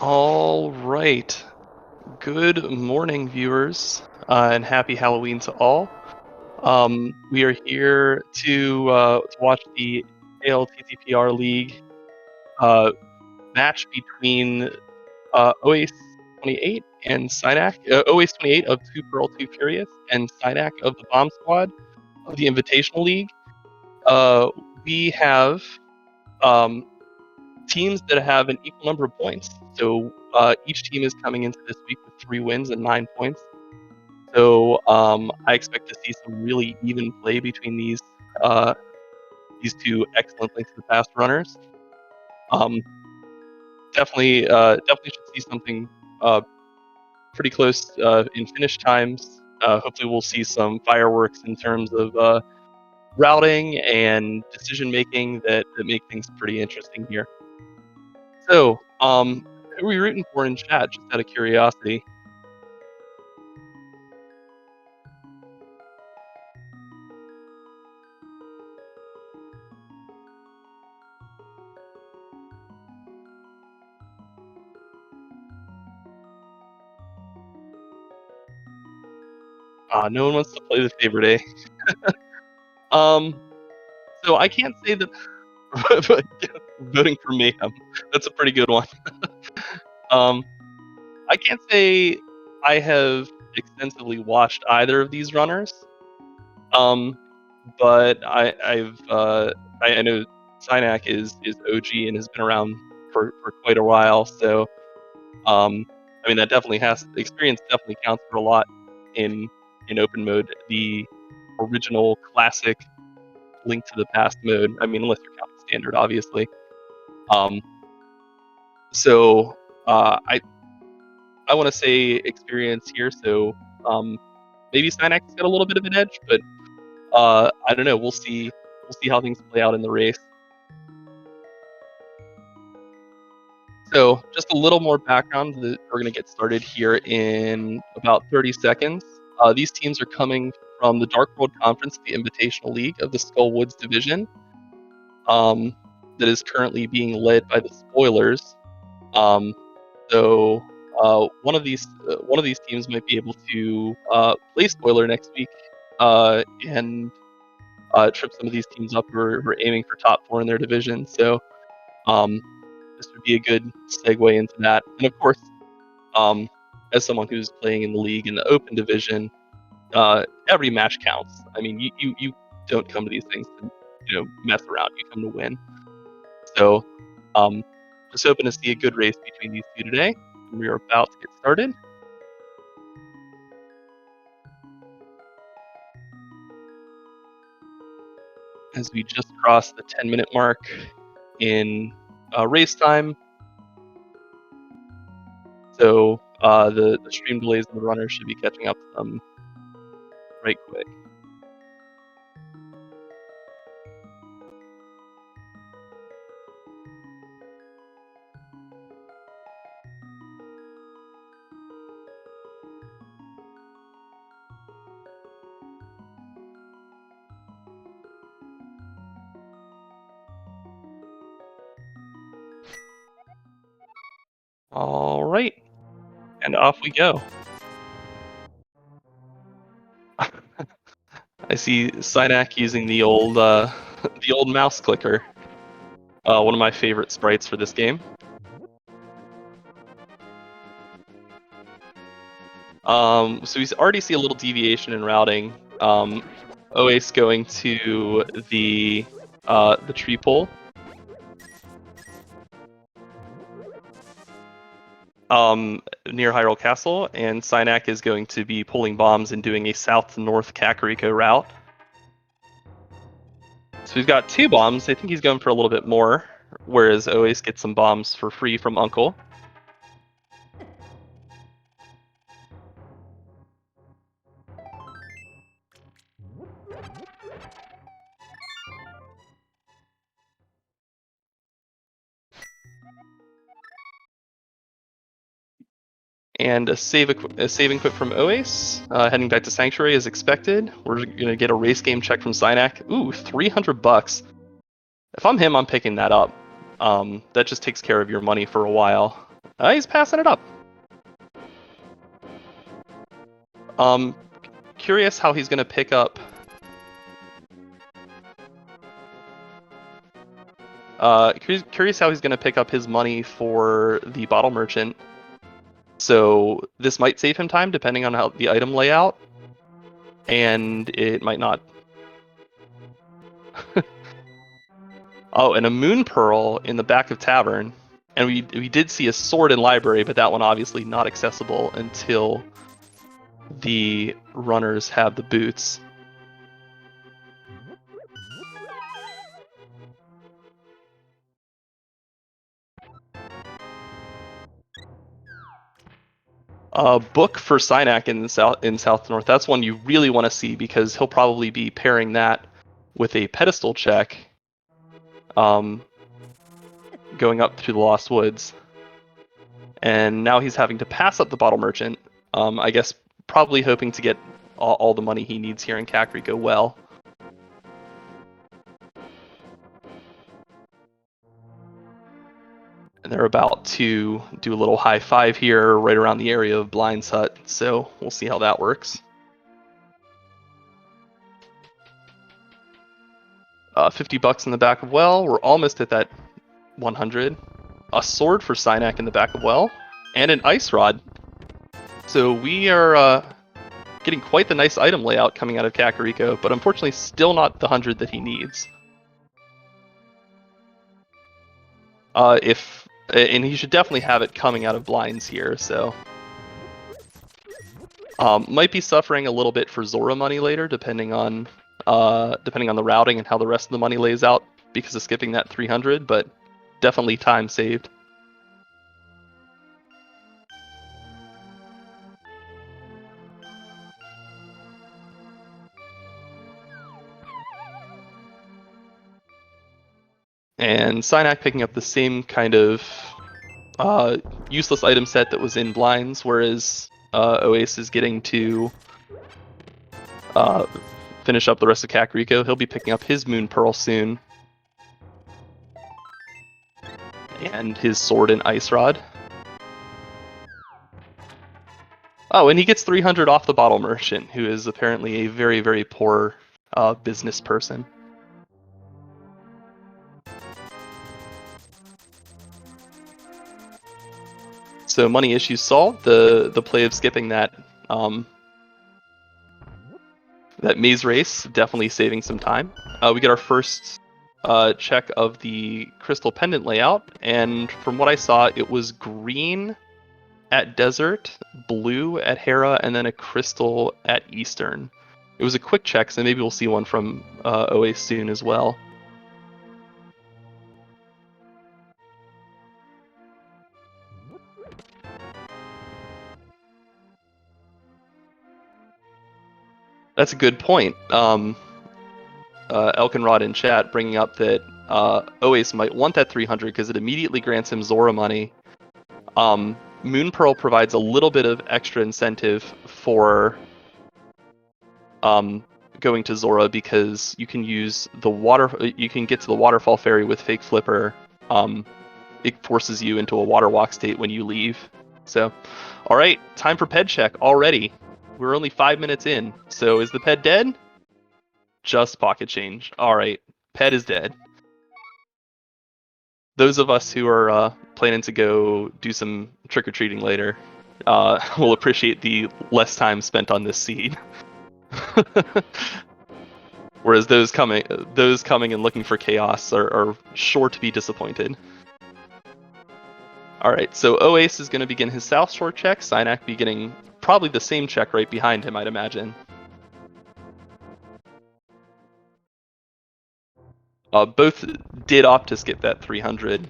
All right. Good morning, viewers, and happy Halloween to all. We are here to watch the ALTTPR League match between OACE 28 and Synac, OACE 28 of 2Pearl2Furious and Synac of the Bomb Squad of the Invitational League. We have teams that have an equal number of points. So each team is coming into this week with 3 wins and 9 points. So I expect to see some really even play between these two excellent Link to the Past runners. Definitely should see something pretty close in finish times. Hopefully we'll see some fireworks in terms of routing and decision making that make things pretty interesting here. So, who are we rooting for in chat, just out of curiosity? No one wants to play the favorite, eh? So I can't say that voting for Mayhem. That's a pretty good one. I can't say I have extensively watched either of these runners. But I know Synac is OG and has been around for quite a while. So I mean that definitely experience definitely counts for a lot in open mode. The original classic Link to the Past mode. I mean, unless you're counting standard, obviously. So I want to say experience here. So maybe Synac's got a little bit of an edge, but I don't know. We'll see how things play out in the race. So just a little more background. We're going to get started here in about 30 seconds. These teams are coming from the Dark World Conference, the Invitational League of the Skull Woods Division, that is currently being led by the Spoilers. So one of these teams might be able to play Spoiler next week and trip some of these teams up who are aiming for top 4 in their division. So this would be a good segue into that. And of course, as someone who's playing in the league in the open division, every match counts. I mean, you don't come to these things to mess around. You come to win. So just hoping to see a good race between these two today. We are about to get started. As we just crossed the 10-minute mark in race time. So the stream delays and the runners should be catching up to them right quick. All right, and off we go. I see Synac using the old mouse clicker. One of my favorite sprites for this game. So we already see a little deviation in routing. OACE going to the tree pole. Near Hyrule Castle, and Synac is going to be pulling bombs and doing a south to north Kakariko route. So he's got 2 bombs. I think he's going for a little bit more, whereas OACE gets some bombs for free from Uncle. And a saving quit from OACE. Heading back to Sanctuary as expected. We're gonna get a race game check from Synac. Ooh, $300. If I'm him, I'm picking that up. That just takes care of your money for a while. He's passing it up. Curious how he's going to pick up. Curious how he's going to pick up his money for the bottle merchant. So this might save him time depending on how the item layout, and it might not. Oh, and a moon pearl in the back of tavern, and we did see a sword in library, but that one obviously not accessible until the runners have the boots. Book for Synak in South North. That's one you really want to see because he'll probably be pairing that with a pedestal check, going up through the Lost Woods. And now he's having to pass up the bottle merchant. I guess probably hoping to get all the money he needs here in Kakariko well. And they're about to do a little high five here right around the area of Blind's Hut, so we'll see how that works. 50 bucks in the back of well. We're almost at that 100. A sword for Synak in the back of well, and an ice rod. So we are getting quite the nice item layout coming out of Kakariko, but unfortunately still not the 100 that he needs. And he should definitely have it coming out of blinds here, so might be suffering a little bit for Zora money later, depending on the routing and how the rest of the money lays out because of skipping that 300, but definitely time saved. And Synak picking up the same kind of useless item set that was in blinds, whereas Oasis is getting to finish up the rest of Kakariko. He'll be picking up his Moon Pearl soon. And his sword and ice rod. Oh, and he gets 300 off the bottle merchant, who is apparently a very, very poor business person. So money issues solved. The play of skipping that that maze race, definitely saving some time. We get our first check of the crystal pendant layout, and from what I saw, it was green at Desert, blue at Hera, and then a crystal at Eastern. It was a quick check, so maybe we'll see one from OA soon as well. That's a good point. Elkenrod in chat bringing up that Oace might want that 300 because it immediately grants him Zora money. Moon Pearl provides a little bit of extra incentive for going to Zora because you can use the water. You can get to the waterfall ferry with Fake Flipper. It forces you into a water walk state when you leave. So, all right, time for ped check already. We're only 5 minutes in. So is the ped dead? Just pocket change. All right, ped is dead. Those of us who are planning to go do some trick-or-treating later will appreciate the less time spent on this seed. Whereas those coming and looking for chaos are sure to be disappointed. Alright, so Oace is going to begin his South Shore check, Synak beginning probably the same check right behind him, I'd imagine. Both did opt to skip that 300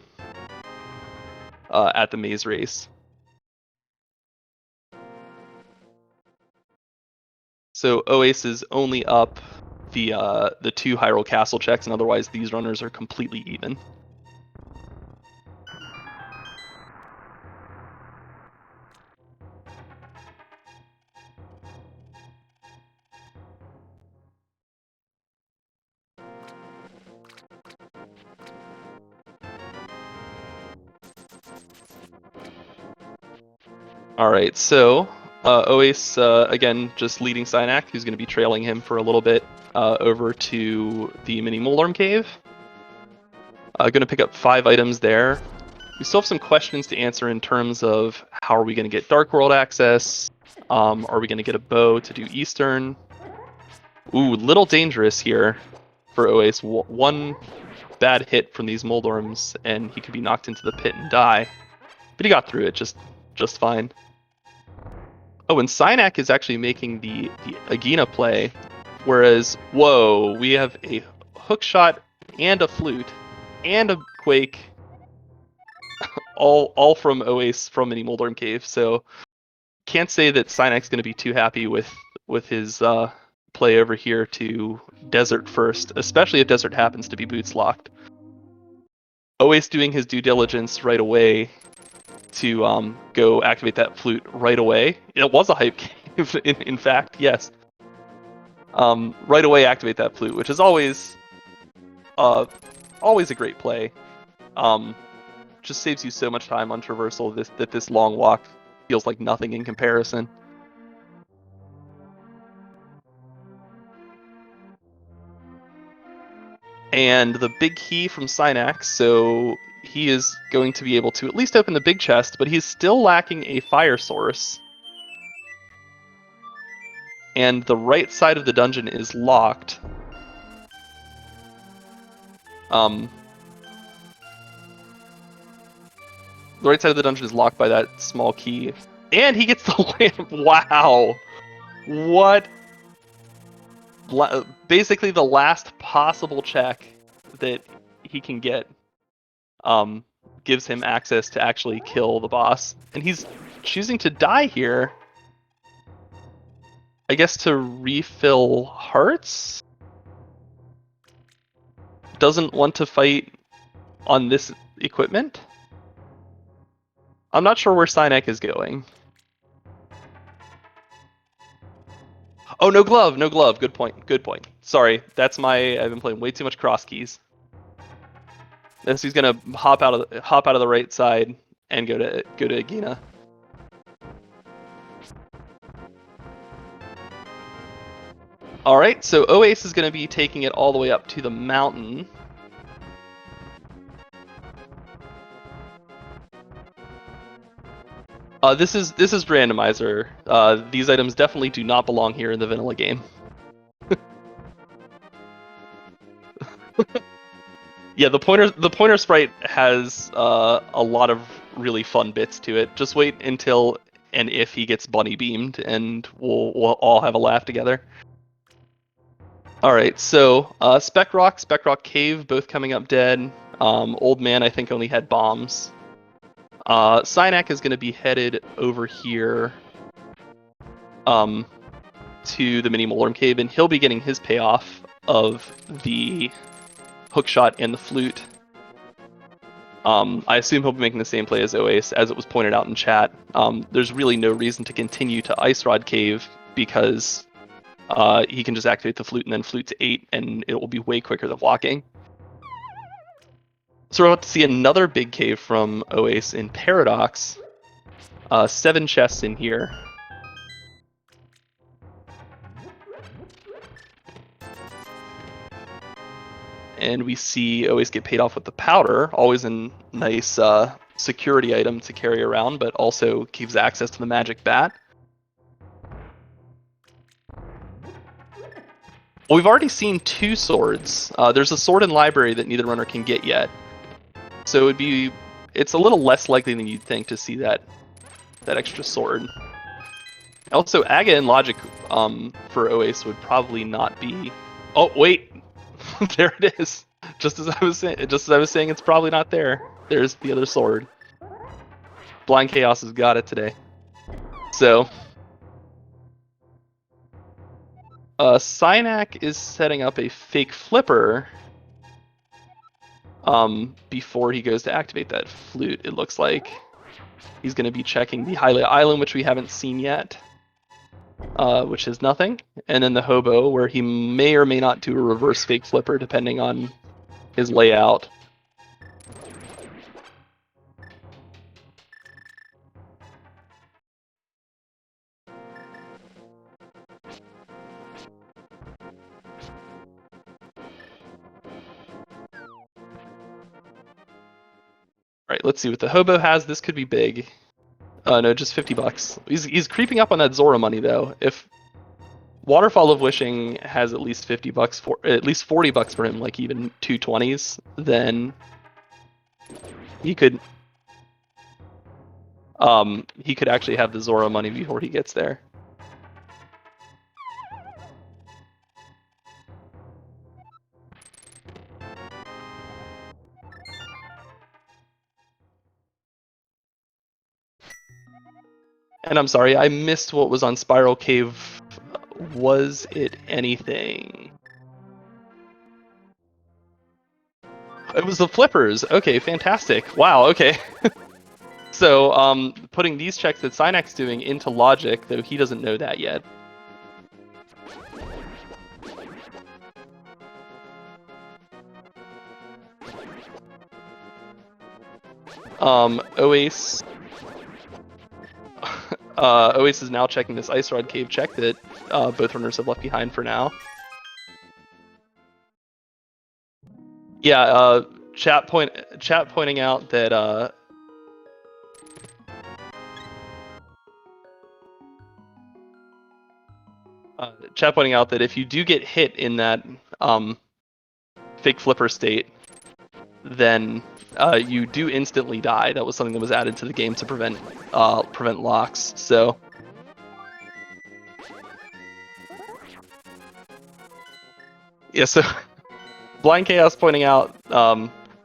at the maze race. So Oace is only up the 2 Hyrule Castle checks, and otherwise these runners are completely even. Alright, so Oace, again, just leading Synac, who's going to be trailing him for a little bit, over to the mini Molarm Cave. Going to pick up 5 items there. We still have some questions to answer in terms of how are we going to get Dark World access? Are we going to get a bow to do Eastern? Ooh, little dangerous here for Oace. One bad hit from these Moldorms, and he could be knocked into the pit and die. But he got through it just fine. Oh, and Synac is actually making the Agena play, whereas, whoa, we have a hook shot and a flute and a quake, all from Oace from Mini Moldorm Cave. So can't say that Synac's going to be too happy with his play over here to Desert first, especially if Desert happens to be boots locked. Oace doing his due diligence right away to go activate that flute right away. It was a hype cave, in fact, yes. Right away activate that flute, which is always a great play. Just saves you so much time on traversal that this long walk feels like nothing in comparison. And the big key from Synac, so he is going to be able to at least open the big chest, but he's still lacking a fire source. And the right side of the dungeon is locked. The right side of the dungeon is locked by that small key. And he gets the lamp. Wow. What? Basically the last possible check that he can get gives him access to actually kill the boss. And he's choosing to die here. I guess to refill hearts? Doesn't want to fight on this equipment? I'm not sure where Synac is going. Oh, no glove, no glove. Good point, good point. Sorry, I've been playing way too much cross keys. This he's gonna hop out of the right side and go to Agena. All right, so Oace is gonna be taking it all the way up to the mountain. This is Randomizer. These items definitely do not belong here in the vanilla game. Yeah, the pointer sprite has a lot of really fun bits to it. Just wait until and if he gets bunny beamed, and we'll all have a laugh together. All right, so Spec Rock Cave, both coming up dead. Old Man, I think, only had bombs. Synac is going to be headed over here to the Mini Molarm Cave, and he'll be getting his payoff of the hookshot and the flute. I assume he'll be making the same play as Oace, as it was pointed out in chat. There's really no reason to continue to Ice Rod Cave because he can just activate the flute and then flute to 8, and it will be way quicker than walking. So we're about to see another big cave from Oace in Paradox. 7 chests in here. And we see Oace get paid off with the powder, always a nice security item to carry around, but also gives access to the magic bat. Well, we've already seen 2 swords. There's a sword in library that neither runner can get yet. So it's a little less likely than you'd think to see that extra sword. Also, Aga and Logic for Oace would probably not be. Oh wait, there it is. Just as I was saying, it's probably not there. There's the other sword. Blind Chaos has got it today. So, Synac is setting up a fake flipper before he goes to activate that flute. It looks like he's going to be checking the Hylia Island, which we haven't seen yet, which is nothing, and then the Hobo, where he may or may not do a reverse fake flipper depending on his layout. Right, let's see what the Hobo has. This could be big. No, just $50. He's creeping up on that Zora money though. If Waterfall of Wishing has at least $50 for at least $40 for him, like even 220s, then he could actually have the Zora money before he gets there. And I'm sorry, I missed what was on Spiral Cave. Was it anything? It was the flippers. Okay, fantastic. Wow, okay. So, putting these checks that Synac's doing into logic, though he doesn't know that yet. Oace. Oace is now checking this Ice Rod Cave check that both runners have left behind for now. Yeah, chat pointing out that chat pointing out that if you do get hit in that fake flipper state, then you do instantly die. That was something that was added to the game to prevent locks. So yeah, so Blind Chaos pointing out,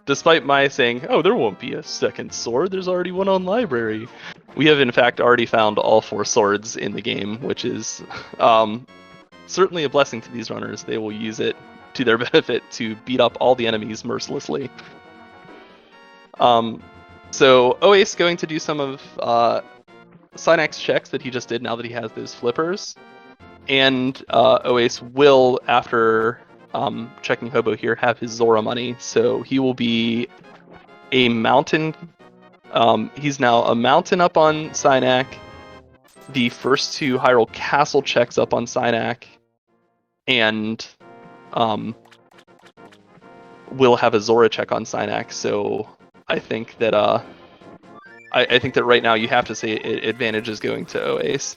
despite my saying, "Oh, there won't be a second sword. There's already one on library." We have in fact already found all 4 swords in the game, which is certainly a blessing to these runners. They will use it to their benefit to beat up all the enemies mercilessly. So Oace going to do some of Synac's checks that he just did now that he has those flippers. And Oace will, after checking Hobo here, have his Zora money. So he will be a mountain. He's now a mountain up on Synac. The first 2 Hyrule Castle checks up on Synac. And will have a Zora check on Synac. So I think that I think that right now you have to say advantage is going to Oace.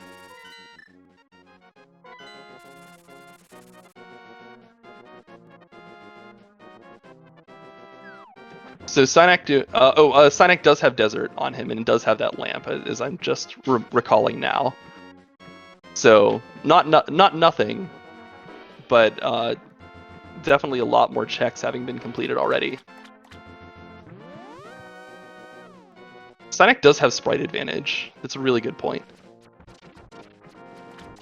So Synac does have Desert on him and does have that lamp, as I'm just recalling now. So not nothing, but definitely a lot more checks having been completed already. Synac does have sprite advantage. That's a really good point.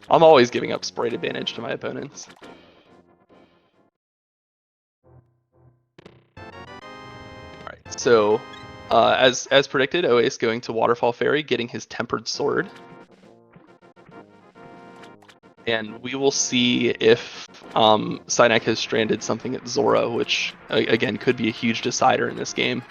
I'm always giving up sprite advantage to my opponents. Alright, so as predicted, Oace going to Waterfall Ferry, getting his Tempered Sword. And we will see if Synac has stranded something at Zora, which, again, could be a huge decider in this game.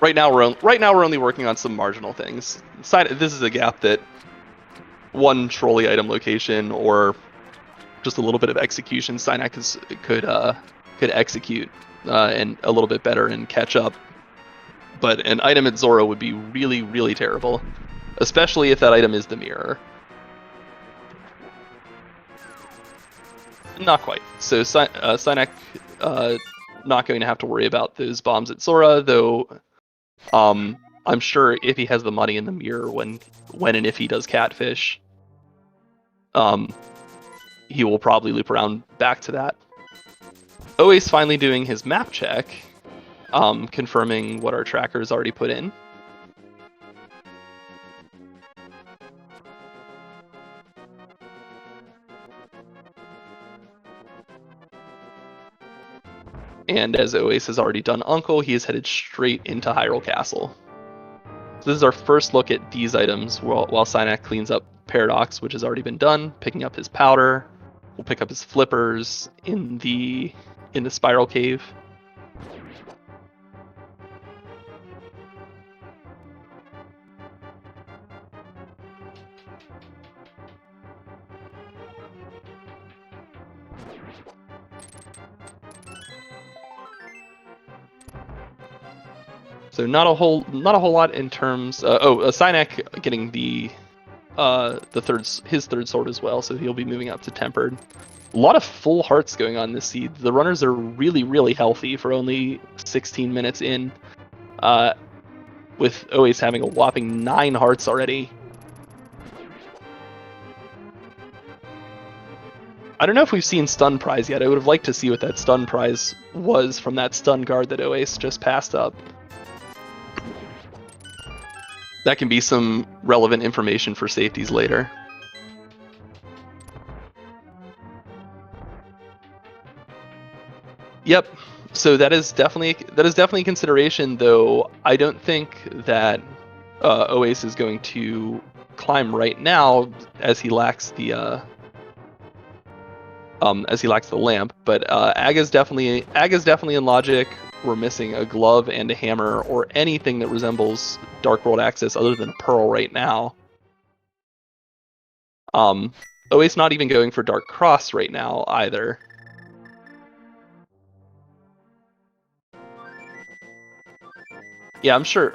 Right now we're only working on some marginal things. This is a gap that one trolley item location or just a little bit of execution Synac could execute and a little bit better and catch up. But an item at Zora would be really, really terrible, especially if that item is the mirror. Not quite. So Synac not going to have to worry about those bombs at Zora, though. I'm sure if he has the money in the mirror when and if he does catfish, he will probably loop around back to that. Oace finally doing his map check, confirming what our tracker has already put in. And as Oace has already done Uncle, he is headed straight into Hyrule Castle. So this is our first look at these items while Synac cleans up Paradox, which has already been done, picking up his powder. We'll pick up his flippers in the Spiral Cave. So not a whole lot in terms. Synak getting his third sword as well, so he'll be moving up to tempered. A lot of full hearts going on this seed. The runners are really healthy for only 16 minutes in, with Oace having a whopping 9 hearts already. I don't know if we've seen stun prize yet. I would have liked to see what that stun prize was from that stun guard that Oace just passed up. That can be some relevant information for safeties later. Yep. So that is definitely a consideration, though. I don't think that Oace is going to climb right now, as he lacks the lamp. But Aga's definitely in logic. We're missing a glove and a hammer, or anything that resembles Dark World access other than a pearl right now. Oace not even going for Dark Cross right now either. Yeah, I'm sure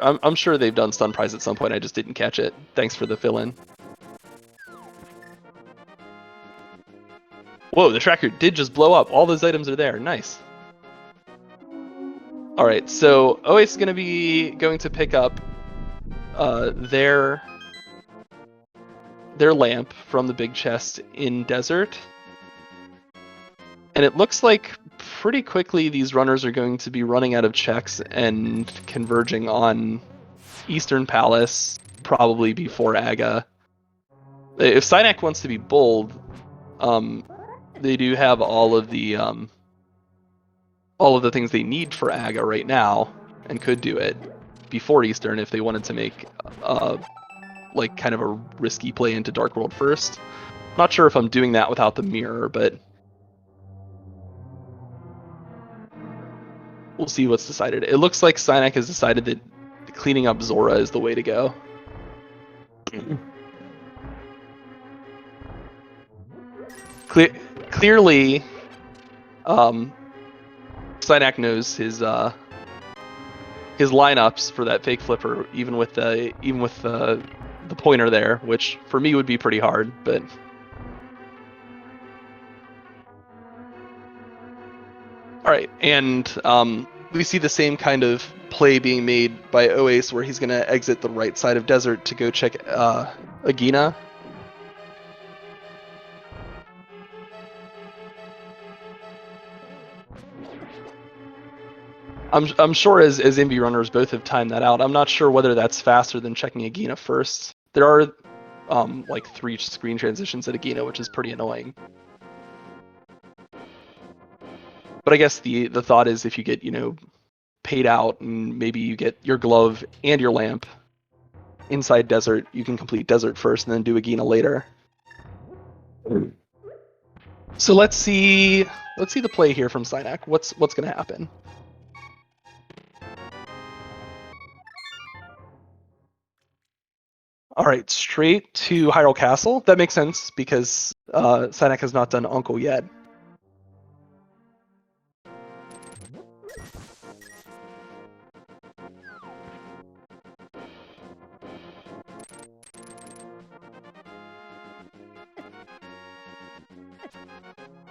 they've done stun prize at some point. I just didn't catch it. Thanks for the fill-in. Whoa, the tracker did just blow up. All those items are there. Nice. All right, so Oace is going to pick up their lamp from the big chest in desert, and it looks like pretty quickly these runners are going to be running out of checks and converging on Eastern Palace, probably before Aga. If Synak wants to be bold, they do have all of the things they need for Aga right now, and could do it before Eastern if they wanted to make like kind of a risky play into Dark World first. Not sure if I'm doing that without the mirror, but we'll see what's decided. It looks like Synak has decided that cleaning up Zora is the way to go. Clearly, Synak knows his lineups for that fake flipper, even with the pointer there, which for me would be pretty hard, but all right. And we see the same kind of play being made by Oace, where he's going to exit the right side of desert to go check Agina. I'm sure as Invi runners both have timed that out. I'm not sure whether that's faster than checking Agina first. There are like 3 screen transitions at Agina, which is pretty annoying. But I guess the thought is, if you get, paid out and maybe you get your glove and your lamp inside desert, you can complete desert first and then do Agina later. So let's see the play here from Synak. What's going to happen? All right, straight to Hyrule Castle. That makes sense because Synak has not done Uncle yet.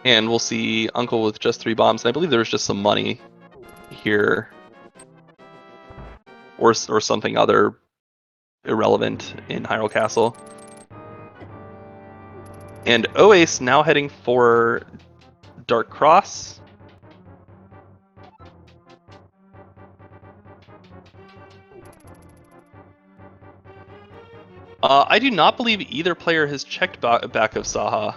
And we'll see Uncle with just 3 bombs. And I believe there was just some money here, or something other irrelevant in Hyrule Castle. And Oace now heading for Dark Cross. I do not believe either player has checked back of Saha.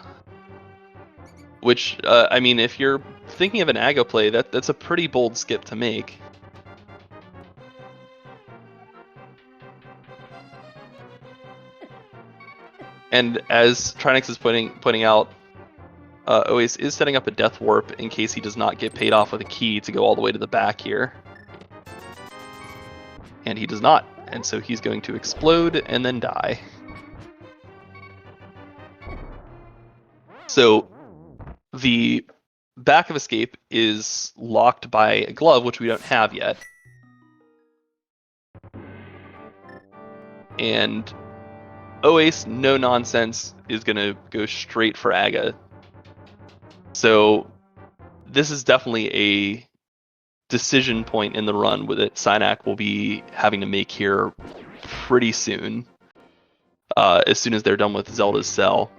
Which, I mean, if you're thinking of an Aga play, that's a pretty bold skip to make. And as Trinix is pointing out, Oace is setting up a Death Warp in case he does not get paid off with a key to go all the way to the back here. And he does not, and so he's going to explode and then die. So the back of escape is locked by a glove, which we don't have yet. and Oace, no nonsense, is going to go straight for Aga. So this is definitely a decision point in the run that Synak will be having to make here pretty soon, as soon as they're done with Zelda's Cell.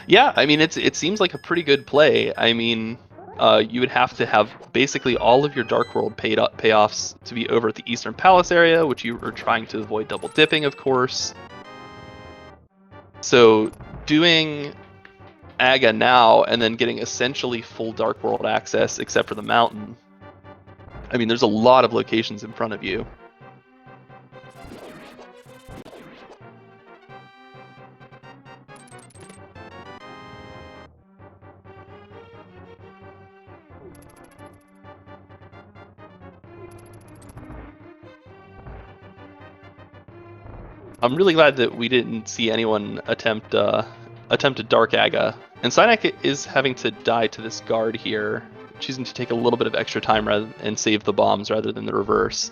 Yeah, I mean, it seems like a pretty good play. I mean, you would have to have basically all of your Dark World payoffs to be over at the Eastern Palace area, which you are trying to avoid double dipping, of course. So doing Aga now and then getting essentially full Dark World access except for the mountain. I mean, there's a lot of locations in front of you. I'm really glad that we didn't see anyone attempt a Dark Aga. And Synak is having to die to this guard here, choosing to take a little bit of extra time and save the bombs rather than the reverse.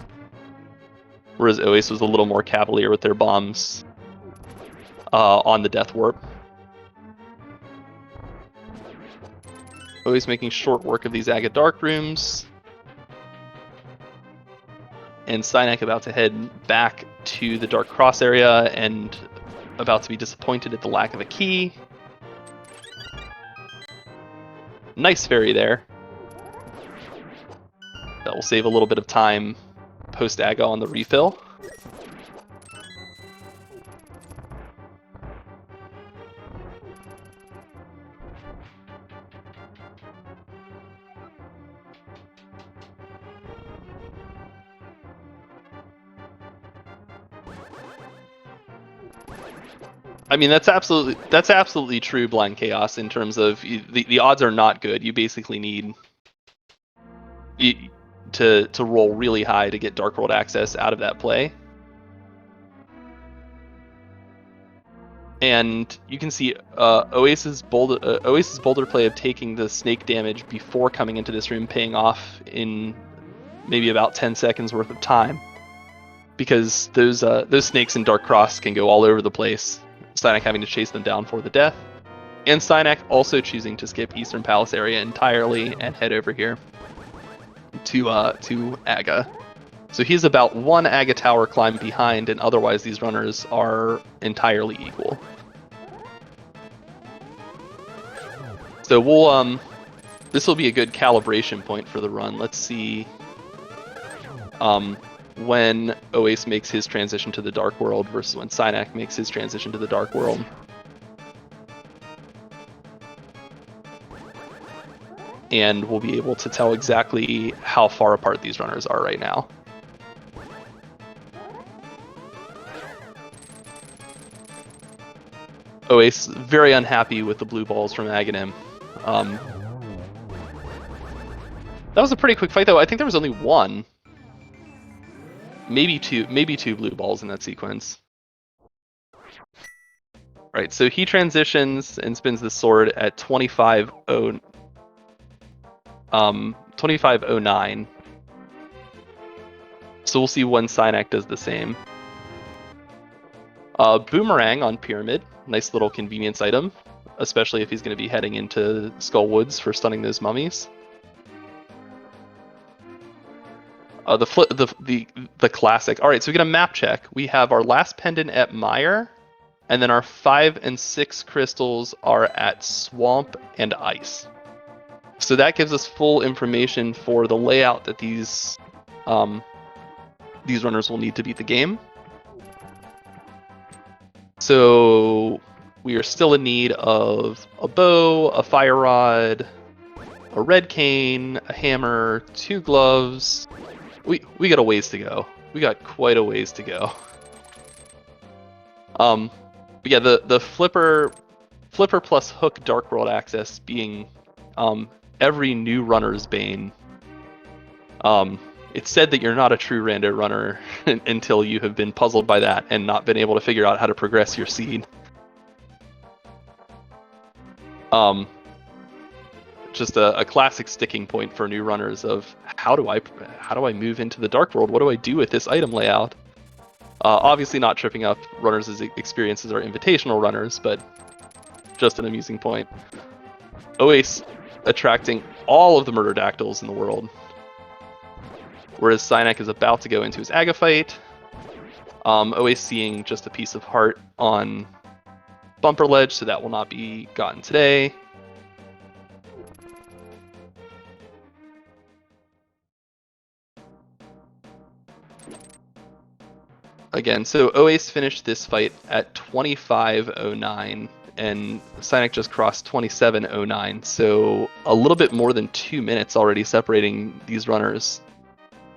Whereas Oace was a little more cavalier with their bombs on the Death Warp. Oace making short work of these Aga Dark Rooms. And Synak about to head back to the Dark Cross area and about to be disappointed at the lack of a key. Nice fairy there. That will save a little bit of time post-Aga on the refill. I mean, that's absolutely true, Blind Chaos, in terms of the odds are not good. You basically need to roll really high to get Dark World access out of that play. And you can see Oace's boulder play of taking the snake damage before coming into this room paying off in maybe about 10 seconds worth of time, because those snakes in Dark Cross can go all over the place. Synak having to chase them down for the death, and Synak also choosing to skip Eastern Palace area entirely and head over here to Aga. So he's about one Aga tower climb behind, and otherwise these runners are entirely equal. So we'll this will be a good calibration point for the run. Let's see when Oace makes his transition to the Dark World versus when Synak makes his transition to the Dark World. And we'll be able to tell exactly how far apart these runners are right now. Oace very unhappy with the blue balls from Aghanim. That was a pretty quick fight, though. I think there was only one. Maybe two blue balls in that sequence. Right, so he transitions and spins the sword at 2509. So we'll see when Synak does the same. Boomerang on Pyramid, nice little convenience item, especially if he's going to be heading into Skull Woods for stunning those mummies. The classic. All right, so we get a map check. We have our last pendant at Mire, and then our 5 and 6 crystals are at Swamp and Ice. So that gives us full information for the layout that these runners will need to beat the game. So we are still in need of a bow, a fire rod, a red cane, a hammer, 2 gloves. We got a ways to go. We got quite a ways to go. But yeah, the flipper plus hook Dark World access being every new runner's bane. It's said that you're not a true rando runner until you have been puzzled by that and not been able to figure out how to progress your seed. just a classic sticking point for new runners of how do I move into the Dark World? What do I do with this item layout? Obviously not tripping up runners' experiences or invitational runners, but just an amusing point. Oace attracting all of the Murderdactyls in the world, whereas Cynac is about to go into his Aga fight. Oace seeing just a piece of heart on Bumper Ledge, so that will not be gotten today. Again, so Oace finished this fight at 25:09, and Cynac just crossed 27:09, so a little bit more than 2 minutes already separating these runners,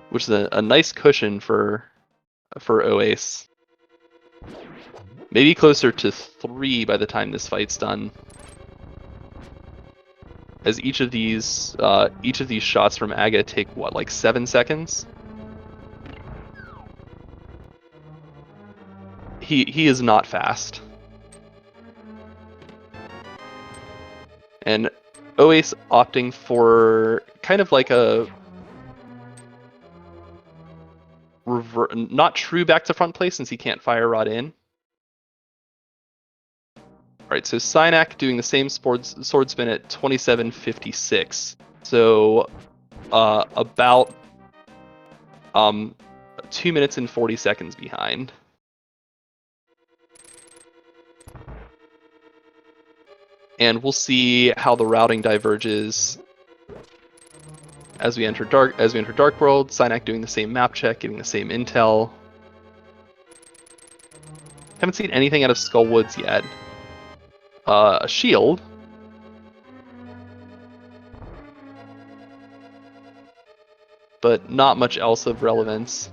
which is a nice cushion for Oace. Maybe closer to 3 by the time this fight's done, as each of these shots from Aga take what, like 7 seconds? He is not fast. And Oace opting for kind of like a not true back to front play since he can't fire rod in. Alright, so Cynac doing the same sword spin at 27:56. So about 2 minutes and 40 seconds behind. And we'll see how the routing diverges as we enter Dark World. Cynac doing the same map check, getting the same intel. Haven't seen anything out of Skullwoods yet. A shield. But not much else of relevance.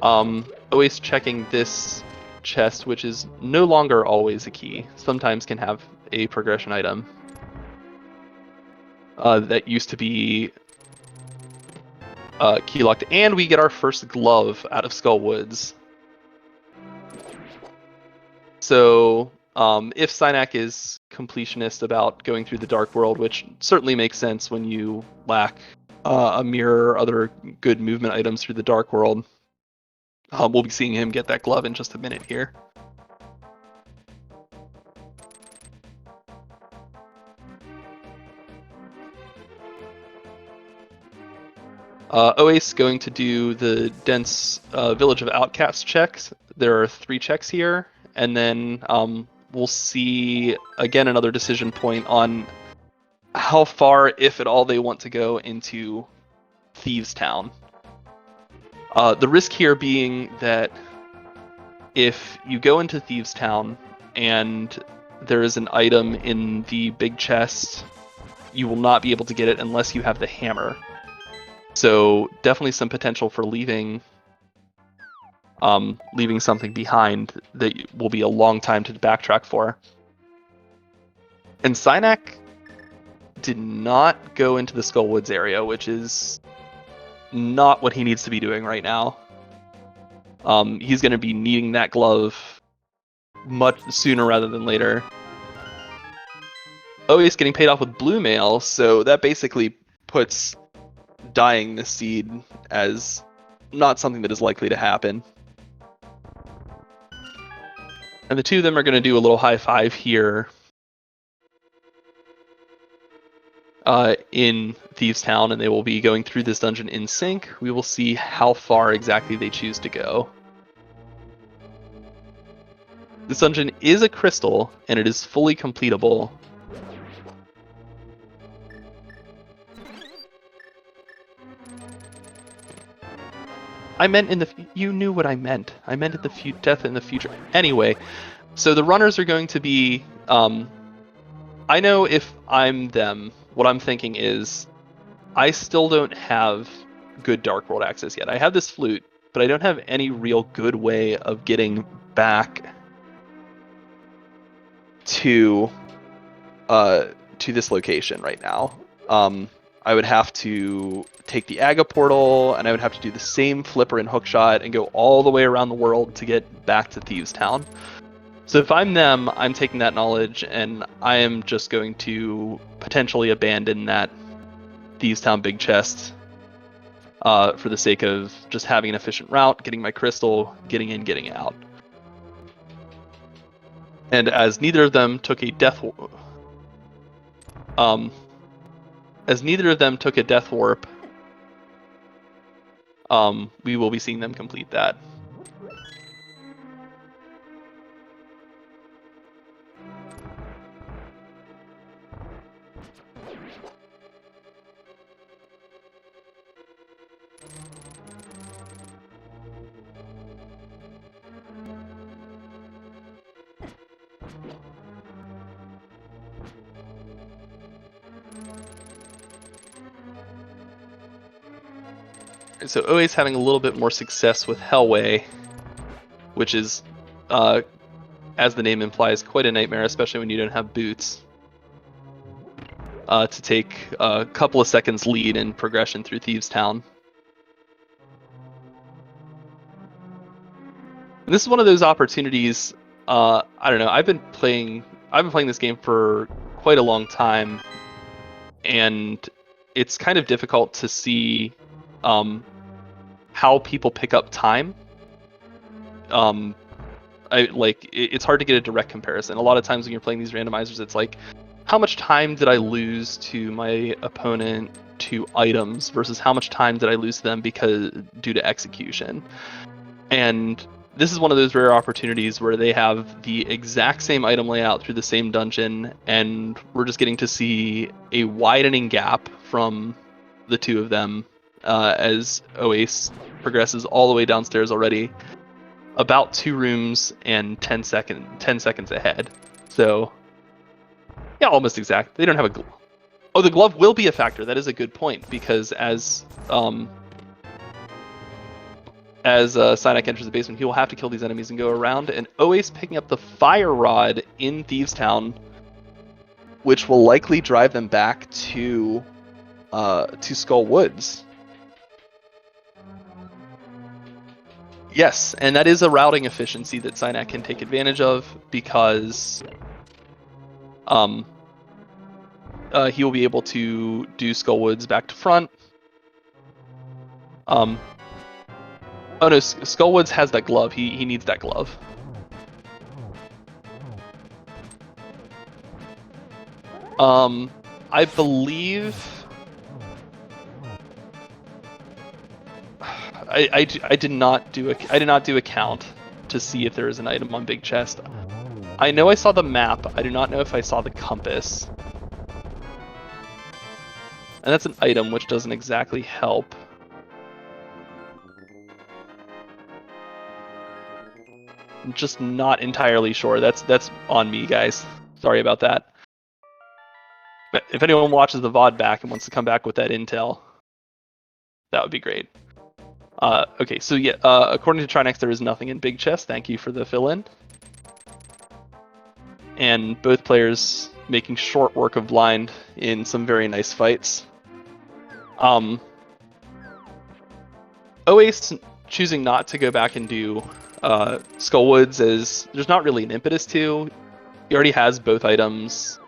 Always checking this chest, which is no longer always a key. Sometimes can have a progression item. That used to be key locked. And we get our first glove out of Skullwoods. So if Cynac is completionist about going through the Dark World, which certainly makes sense when you lack a mirror or other good movement items through the Dark World, we'll be seeing him get that glove in just a minute here. Oace going to do the dense Village of Outcasts checks. There are 3 checks here, and then we'll see again another decision point on how far, if at all, they want to go into Thieves Town. The risk here being that if you go into Thieves Town and there is an item in the big chest, you will not be able to get it unless you have the hammer. So definitely some potential for leaving something behind that will be a long time to backtrack for. And Cynac did not go into the Skullwoods area, which is not what he needs to be doing right now. He's going to be needing that glove much sooner rather than later. Oh, he's getting paid off with blue mail, so that basically puts dying this seed as not something that is likely to happen. And the two of them are going to do a little high five here in Thieves Town, and they will be going through this dungeon in sync. We will see how far exactly they choose to go. This dungeon is a crystal, and it is fully completable. I meant in the... You knew what I meant. I meant at the death in the future. Anyway, so the runners are going to be... I know if I'm them, what I'm thinking is, I still don't have good Dark World access yet. I have this flute, but I don't have any real good way of getting back to this location right now. I would have to take the Aga portal, and I would have to do the same flipper and hookshot and go all the way around the world to get back to Thieves Town. So if I'm them, I'm taking that knowledge, and I am just going to potentially abandon that Thieves Town big chest for the sake of just having an efficient route, getting my crystal, getting in, getting out. And as neither of them took a death warp, we will be seeing them complete that. So OA's having a little bit more success with Hellway, which is, as the name implies, quite a nightmare, especially when you don't have boots. To take a couple of seconds lead in progression through Thieves Town. And this is one of those opportunities. I don't know. I've been playing this game for quite a long time, and it's kind of difficult to see how people pick up time. It's hard to get a direct comparison. A lot of times when you're playing these randomizers, it's like, how much time did I lose to my opponent to items versus how much time did I lose to them due to execution? And this is one of those rare opportunities where they have the exact same item layout through the same dungeon, and we're just getting to see a widening gap from the two of them as Oace progresses all the way downstairs already, about 2 rooms and 10 seconds ahead. So, yeah, almost exact. They don't have a glove. Oh, the glove will be a factor. That is a good point, because as Synak enters the basement, he will have to kill these enemies and go around, and Oace picking up the Fire Rod in Thieves Town, which will likely drive them back to Skull Woods. Yes, and that is a routing efficiency that Synak can take advantage of, because he will be able to do Skull Woods back to front. Oh no, Skull Woods has that glove. He needs that glove. I believe I did not do a count to see if there is an item on Big Chest. I know I saw the map. I do not know if I saw the compass. And that's an item, which doesn't exactly help. I'm just not entirely sure. That's on me, guys. Sorry about that. But if anyone watches the VOD back and wants to come back with that intel, that would be great. Okay, so yeah, according to Trinex, there is nothing in Big Chest. Thank you for the fill-in. And both players making short work of blind in some very nice fights. Oace choosing not to go back and do Skull Woods, as there's not really an impetus to. He already has both items.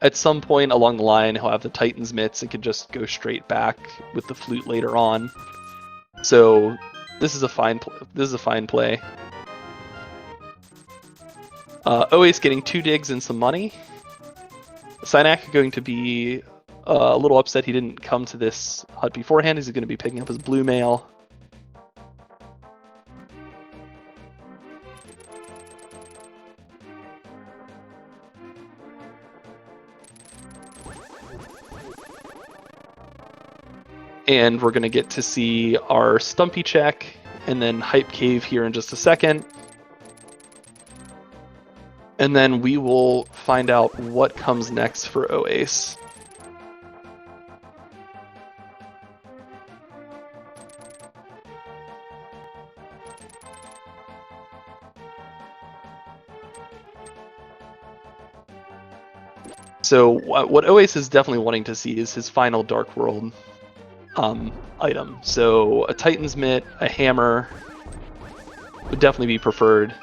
At some point along the line, he'll have the Titan's Mitts and can just go straight back with the flute later on. So this is a fine play. Oace getting 2 digs and some money. Synak going to be a little upset he didn't come to this hut beforehand. He's going to be picking up his blue mail. And we're going to get to see our Stumpy check and then Hype Cave here in just a second. And then we will find out what comes next for Oace. So what Oace is definitely wanting to see is his final Dark World item. So a Titan's Mitt, a hammer would definitely be preferred.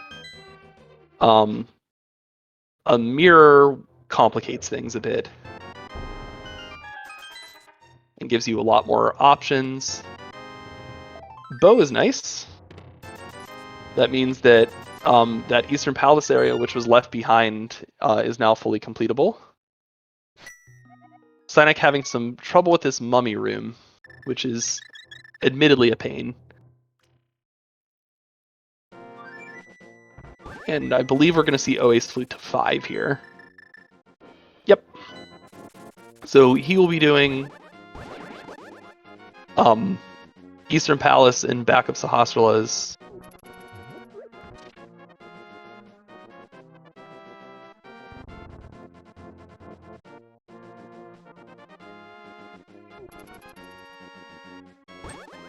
A mirror complicates things a bit and gives you a lot more options. Bow is nice. That means that that Eastern Palace area, which was left behind, is now fully completable. Cynek having some trouble with this mummy room, which is admittedly a pain. And I believe we're going to see OA's fleet to 5 here. Yep. So he will be doing Eastern Palace and backup Sahasralas.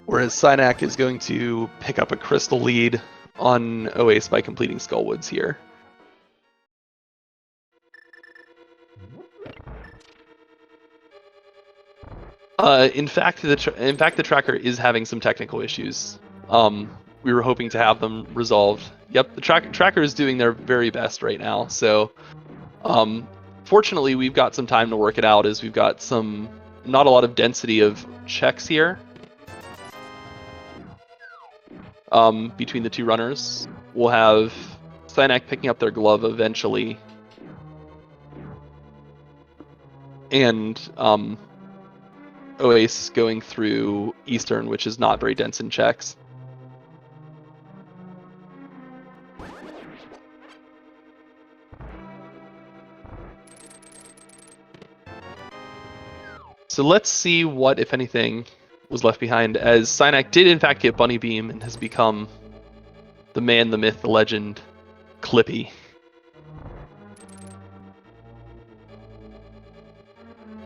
Whereas Cynek is going to pick up a crystal lead on OAS by completing Skullwoods here. In fact, the tracker is having some technical issues. We were hoping to have them resolved. Yep, the tracker is doing their very best right now. So, fortunately, we've got some time to work it out, as we've got not a lot of density of checks here. Between the two runners, we'll have Cynek picking up their glove eventually, and OAS going through Eastern, which is not very dense in checks. So let's see what, if anything, was left behind, as Cynek did in fact get Bunny Beam and has become the man, the myth, the legend, Clippy.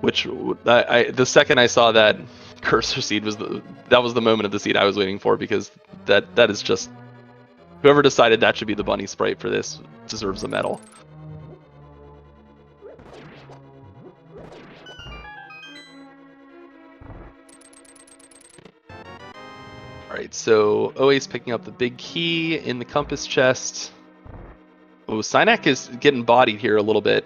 Which, the second I saw that cursor seed that was the moment of the seed I was waiting for, because that is just, whoever decided that should be the bunny sprite for this deserves a medal. Alright, so OA's picking up the big key in the compass chest. Oh, Cynek is getting bodied here a little bit.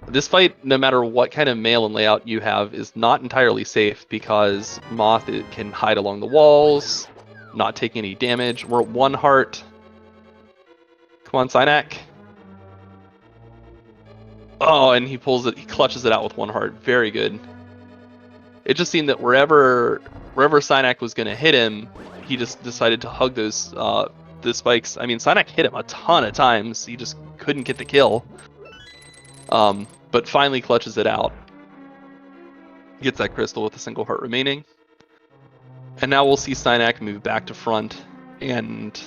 This fight, no matter what kind of mail and layout you have, is not entirely safe, because Moth can hide along the walls, not take any damage. We're at 1 heart. Come on, Cynek. Oh, and he clutches it out with 1 heart. Very good. It just seemed that wherever Cynek was going to hit him, he just decided to hug the spikes. I mean, Cynek hit him a ton of times. He just couldn't get the kill. But finally clutches it out. Gets that crystal with a single heart remaining. And now we'll see Cynek move back to front and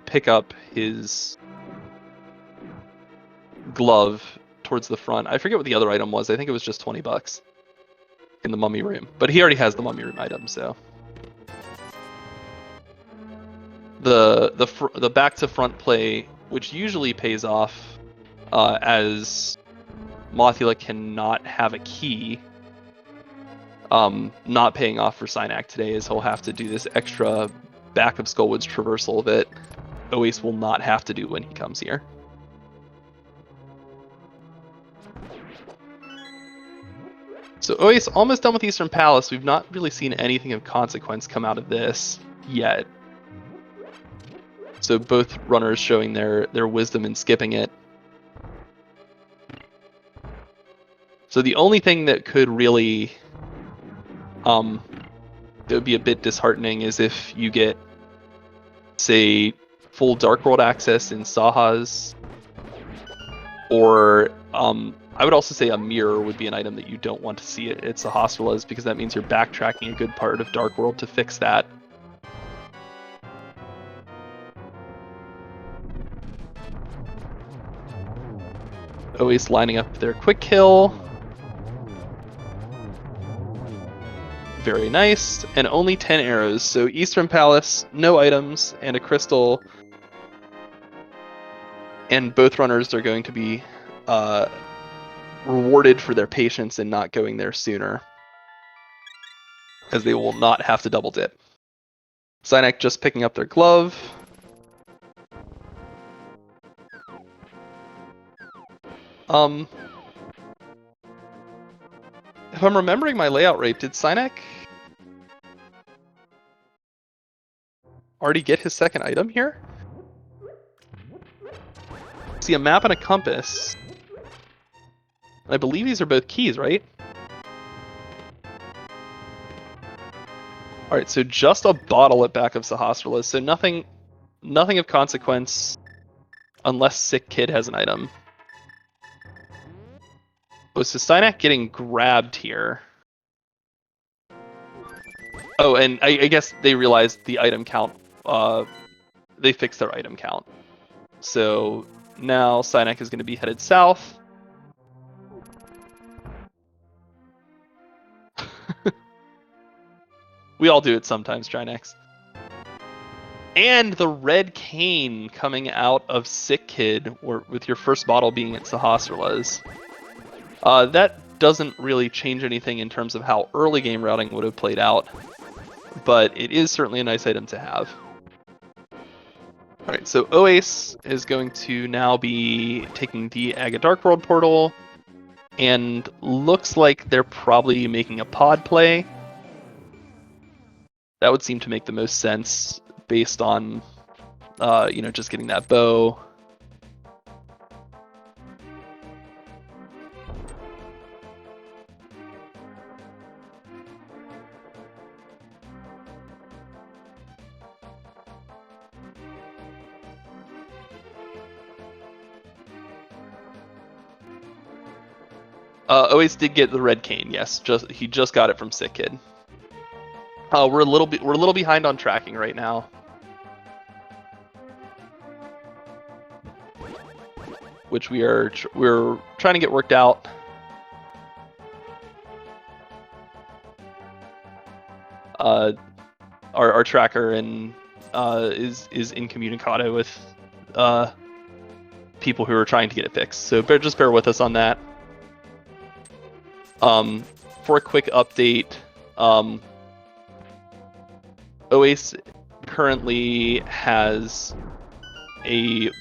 pick up his glove towards the front. I forget what the other item was. I think it was just 20 bucks in the mummy room. But he already has the mummy room item, so. The back to front play, which usually pays off as Mothula cannot have a key, not paying off for Cynek today, as he'll have to do this extra back of Skullwoods traversal that OAS will not have to do when he comes here. So OAS almost done with Eastern Palace. We've not really seen anything of consequence come out of this yet. So both runners showing their wisdom in skipping it. So the only thing that could really that would be a bit disheartening is if you get, say, full Dark World access in Saha's, or I would also say a mirror would be an item that you don't want to see at Sahasralas, because that means you're backtracking a good part of Dark World to fix that. Always lining up their quick kill. Very nice, and only 10 arrows. So Eastern Palace, no items, and a crystal. And both runners are going to be rewarded for their patience in not going there sooner, as they will not have to double dip. Cynek just picking up their glove. If I'm remembering my layout right, did Synek already get his second item here? See, a map and a compass. I believe these are both keys, right? Alright, so just a bottle at back of Sahasrahla, so nothing of consequence unless Sick Kid has an item. Oh, so Synek getting grabbed here. Oh, and I guess they realized the item count, they fixed their item count. So now Synek is going to be headed south. We all do it sometimes, Trinex. And the red cane coming out of Sick Kid, or with your first bottle being at Sahasrahla's. That doesn't really change anything in terms of how early game routing would have played out, but it is certainly a nice item to have. Alright, so Oace is going to now be taking the Aga Dark World portal, and looks like they're probably making a pod play. That would seem to make the most sense based on, just getting that bow. Oace did get the red cane, yes. He just got it from Sick Kid. We're a little behind on tracking right now, which we're trying to get worked out. Our tracker is incommunicado with people who are trying to get it fixed, so just bear with us on that. For a quick update, Oace currently has a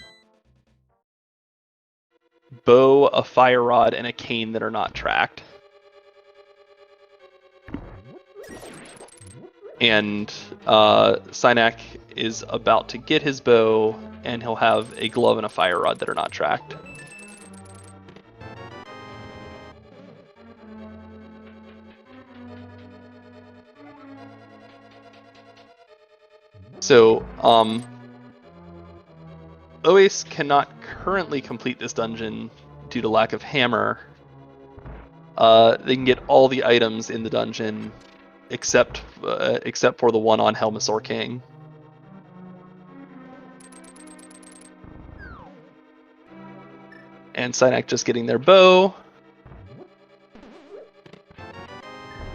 bow, a fire rod, and a cane that are not tracked. And Synek is about to get his bow, and he'll have a glove and a fire rod that are not tracked. So, Oace cannot currently complete this dungeon due to lack of hammer. They can get all the items in the dungeon except for the one on Helmasaur King. And Synek just getting their bow.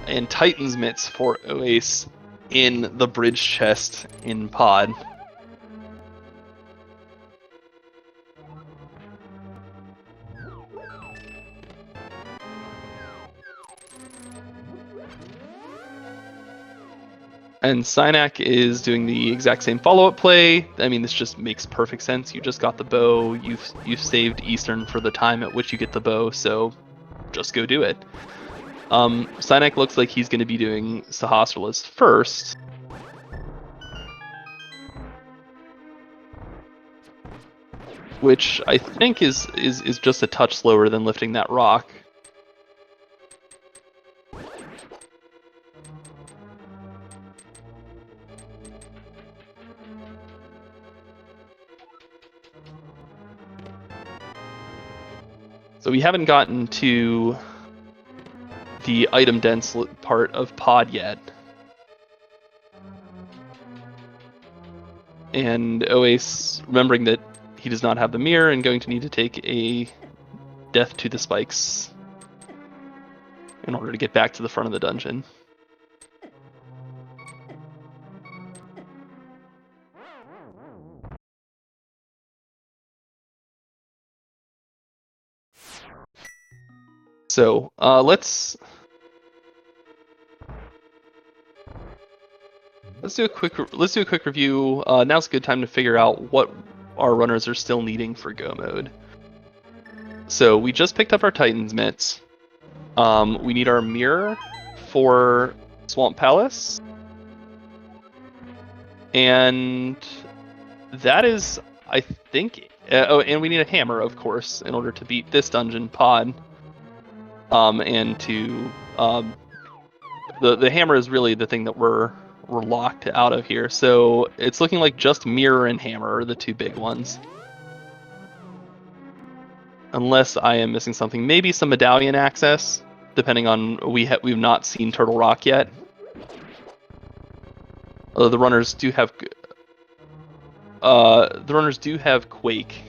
And Titan's Mitts for Oace in the bridge chest in pod. And Synek is doing the exact same follow-up play. I mean, this just makes perfect sense. You just got the bow. You've saved Eastern for the time at which you get the bow, so just go do it. Synek looks like he's going to be doing Sahasrahla's first. Which I think is just a touch slower than lifting that rock. So we haven't gotten to the item dense part of pod yet. And Oace, remembering that he does not have the mirror and going to need to take a death to the spikes in order to get back to the front of the dungeon. So let's do a quick review. Now's a good time to figure out what our runners are still needing for go mode. So we just picked up our Titan's mitts. We need our mirror for Swamp Palace. And that is, I think... oh, and we need a hammer, of course, in order to beat this dungeon pod. And to... the hammer is really the thing that we're locked out of here. So it's looking like just mirror and hammer are the two big ones. Unless I am missing something. Maybe some medallion access, depending on... We've not seen Turtle Rock yet. Although the runners do have... Quake.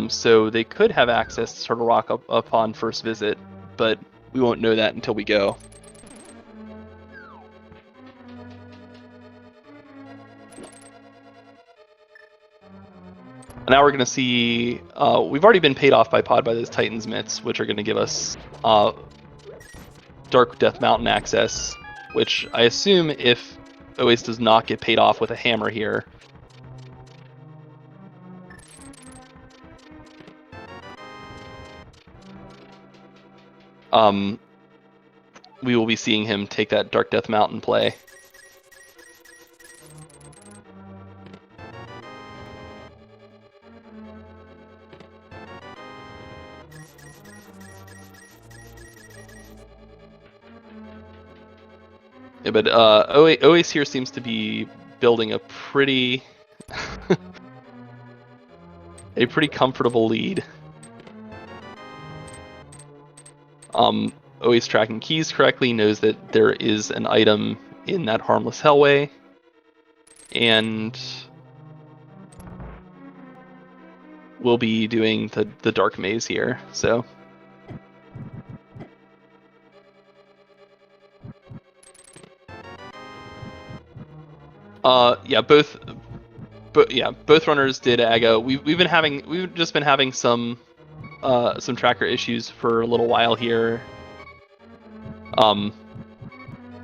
So they could have access to Turtle Rock upon first visit, but we won't know that until we go. Now we're going to see... we've already been paid off by Pod by those Titan's mitts, which are going to give us Dark Death Mountain access, which I assume if OAS does not get paid off with a hammer here... we will be seeing him take that Dark Death Mountain play. Yeah, but OAS here seems to be building a pretty a pretty comfortable lead. OAS tracking keys correctly, knows that there is an item in that Harmless Hellway, and we'll be doing the Dark Maze here, so... yeah, both runners did AGA. We've just been having some tracker issues for a little while here.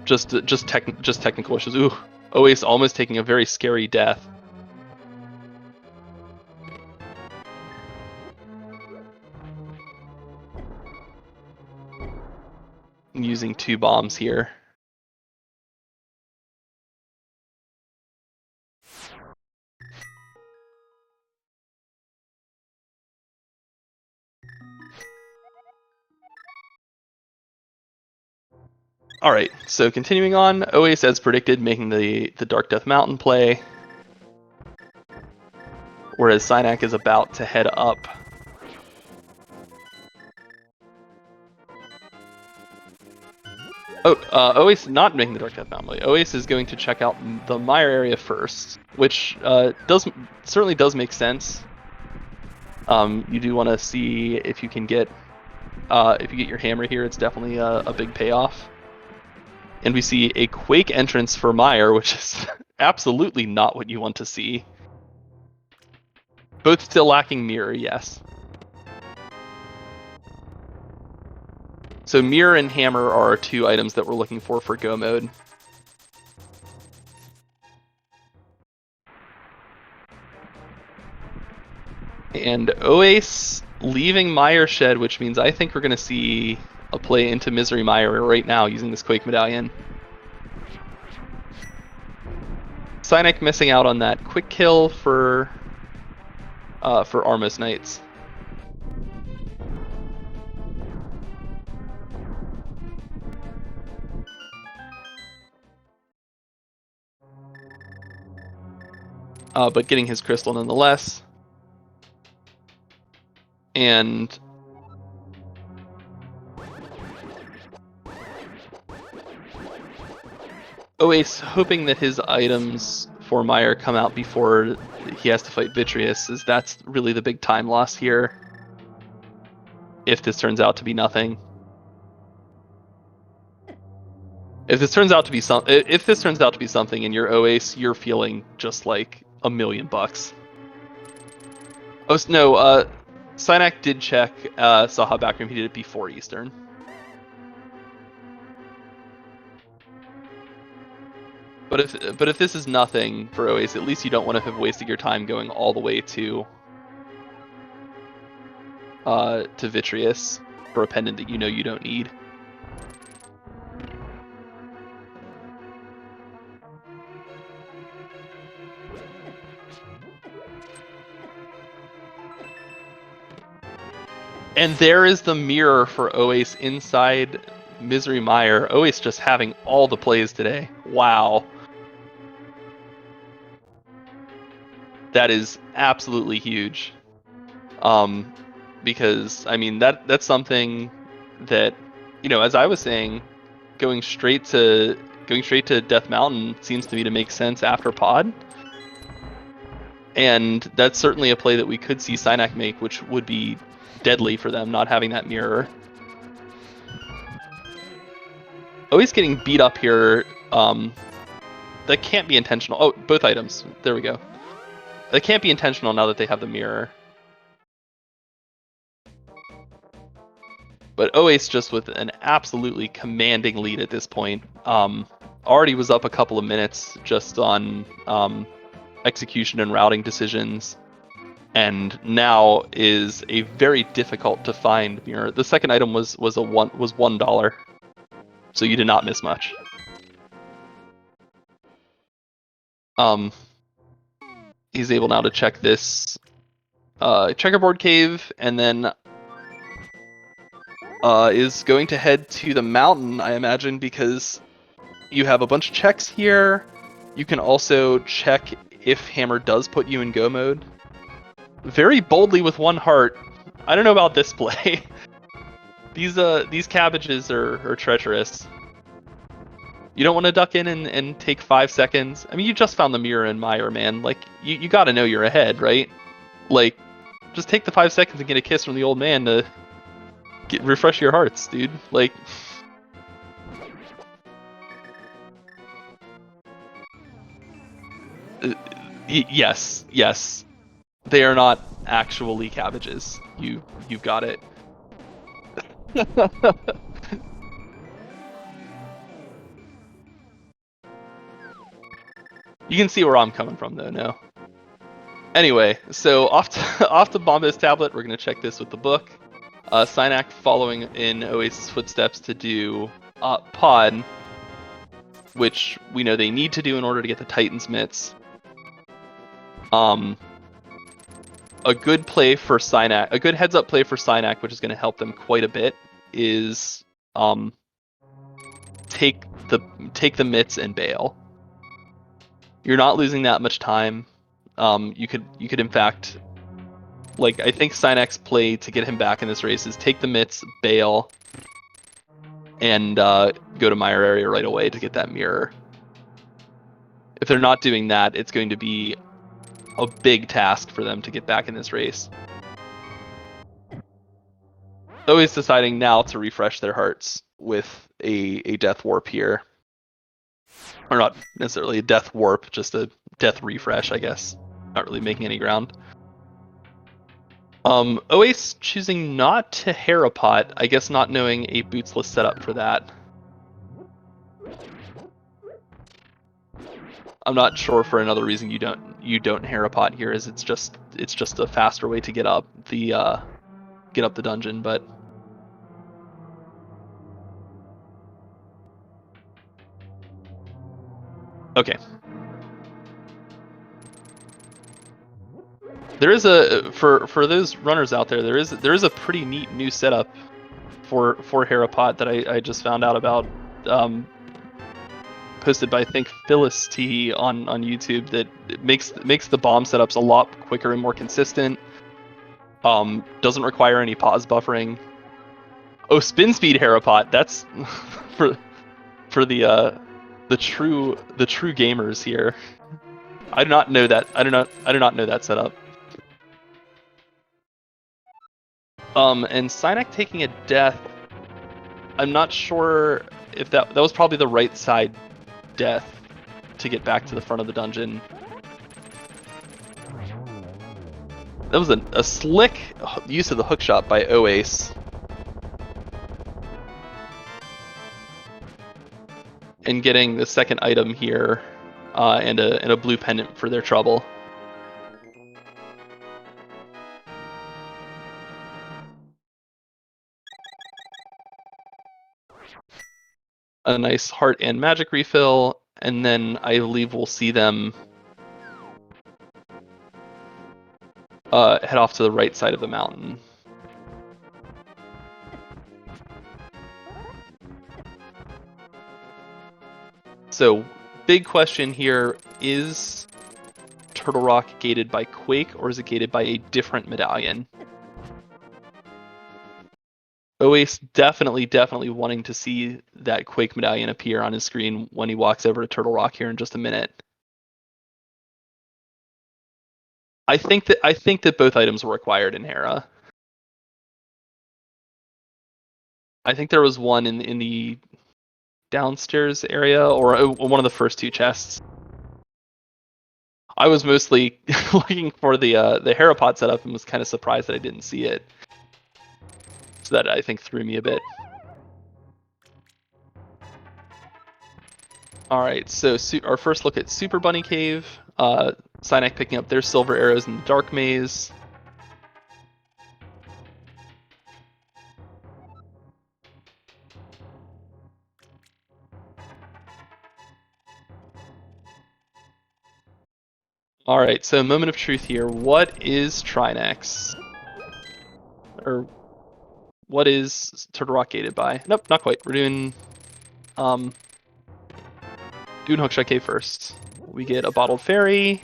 Just technical issues. Ooh, OAS almost taking a very scary death. Using 2 bombs here. Alright, so continuing on, OAS as predicted, making the Dark Death Mountain play. Whereas Synac is about to head up. Oh, OAS not making the Dark Death Mountain play. OAS is going to check out the Mire area first, which certainly does make sense. You do want to see if you can get your hammer here. It's definitely a big payoff. And we see a Quake entrance for Mire, which is absolutely not what you want to see. Both still lacking mirror, yes. So mirror and hammer are 2 items that we're looking for go mode. And OAS leaving Mire Shed, which means I think we're going to see a play into Misery Mire right now using this Quake Medallion. Synac missing out on that quick kill for Armos Knights. But getting his crystal nonetheless. And OAS hoping that his items for Mire come out before he has to fight Vitreous, as that's really the big time loss here. If this turns out to be nothing. If this turns out to be something and you're OAS, you're feeling just like $1,000,000. Oh no, Synac did check Saha Backroom. He did it before Eastern. But if this is nothing for OAS, at least you don't want to have wasted your time going all the way to to Vitreous for a pendant that you know you don't need. And there is the mirror for Oace inside Misery Mire. Oace just having all the plays today. Wow. That is absolutely huge. Because I mean that's something that, you know, as I was saying, going straight to Death Mountain seems to me to make sense after Pod. And that's certainly a play that we could see Synack make, which would be deadly for them, not having that mirror. Always getting beat up here. That can't be intentional. Oh, both items. There we go. That can't be intentional now that they have the mirror. But Oace just with an absolutely commanding lead at this point. Already was up a couple of minutes just on execution and routing decisions, and now is a very difficult to find mirror. The second item was $1, so you did not miss much. He's able now to check this checkerboard cave, and then is going to head to the mountain, I imagine, because you have a bunch of checks here. You can also check if Hammer does put you in go mode. Very boldly with 1 heart. I don't know about this play. These cabbages are treacherous. You don't want to duck in and take 5 seconds. I mean, you just found the mirror in Mire, man. Like, you gotta know you're ahead, right? Like, just take the 5 seconds and get a kiss from the old man to refresh your hearts, dude. Like... yes. They are not actually cabbages. You've got it. You can see where I'm coming from, though, no? Anyway, so off to Bomba's tablet, we're going to check this with the book. Synack following in Oasis' footsteps to do Pod, which we know they need to do in order to get the Titan's mitts. A good play for Synack, a good heads-up play for Synack, which is going to help them quite a bit, is take the mitts and bail. You're not losing that much time. You could in fact, like, I think Synack's play to get him back in this race is take the mitts, bail, and go to Mire area right away to get that mirror. If they're not doing that, it's going to be a big task for them to get back in this race. Always deciding now to refresh their hearts with a death warp here. Or not necessarily a death warp, just a death refresh, I guess. Not really making any ground. Oace choosing not to Harapot, I guess not knowing a bootsless setup for that. I'm not sure for another reason you don't Harapot here, is it's just a faster way to get up the dungeon, but okay. There is for those runners out there, there is a pretty neat new setup for Harapot that I just found out about, posted by I think Phyllis T on YouTube, that makes the bomb setups a lot quicker and more consistent. Doesn't require any pause buffering. Oh, spin speed Harapot. That's for the true gamers here. I do not know that. I do not know that setup. And Synack taking a death. I'm not sure if that was probably the right side death to get back to the front of the dungeon. That was a slick use of the hookshot by Oace. And getting the second item here, and a blue pendant for their trouble. a nice heart and magic refill, and then I believe we'll see them head off to the right side of the mountain. So, big question here, is Turtle Rock gated by Quake, or is it gated by a different medallion? Oace definitely wanting to see that Quake medallion appear on his screen when he walks over to Turtle Rock here in just a minute. I think that both items were acquired in Hera. I think there was one in the downstairs area, or one of the first two chests. I was mostly looking for the Hera pot setup and was kind of surprised that I didn't see it. So that, I think, threw me a bit. Alright, so our first look at Super Bunny Cave. Cynac picking up their silver arrows in the Dark Maze. Alright, so moment of truth here. What is Trinex? Or what is Turtle Rock gated by? Nope, not quite. We're doing Hookshot Cave first. We get a Bottled Fairy,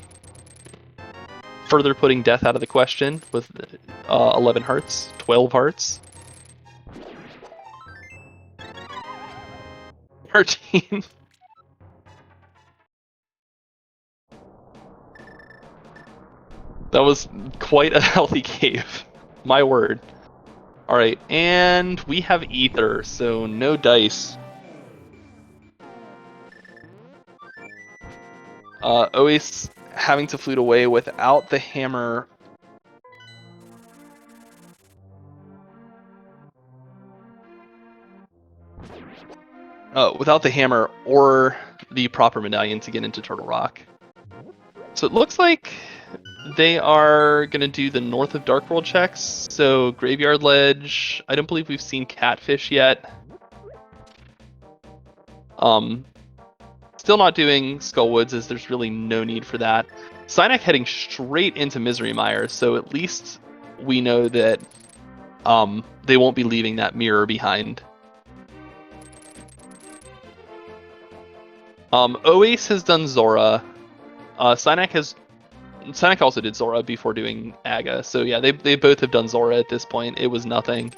further putting death out of the question with 11 hearts, 12 hearts. 13. That was quite a healthy cave. My word. Alright, and we have Ether, so no dice. Oace having to flute away without the hammer. Without the hammer or the proper medallion to get into Turtle Rock. So it looks like they are going to do the North of Dark World checks. So Graveyard Ledge. I don't believe we've seen Catfish yet. Still not doing Skull Woods, as there's really no need for that. Cynac heading straight into Misery Mire, so at least we know that they won't be leaving that mirror behind. Oace has done Zora. Cynac also did Zora before doing Aga, so yeah, they both have done Zora at this point. It was nothing.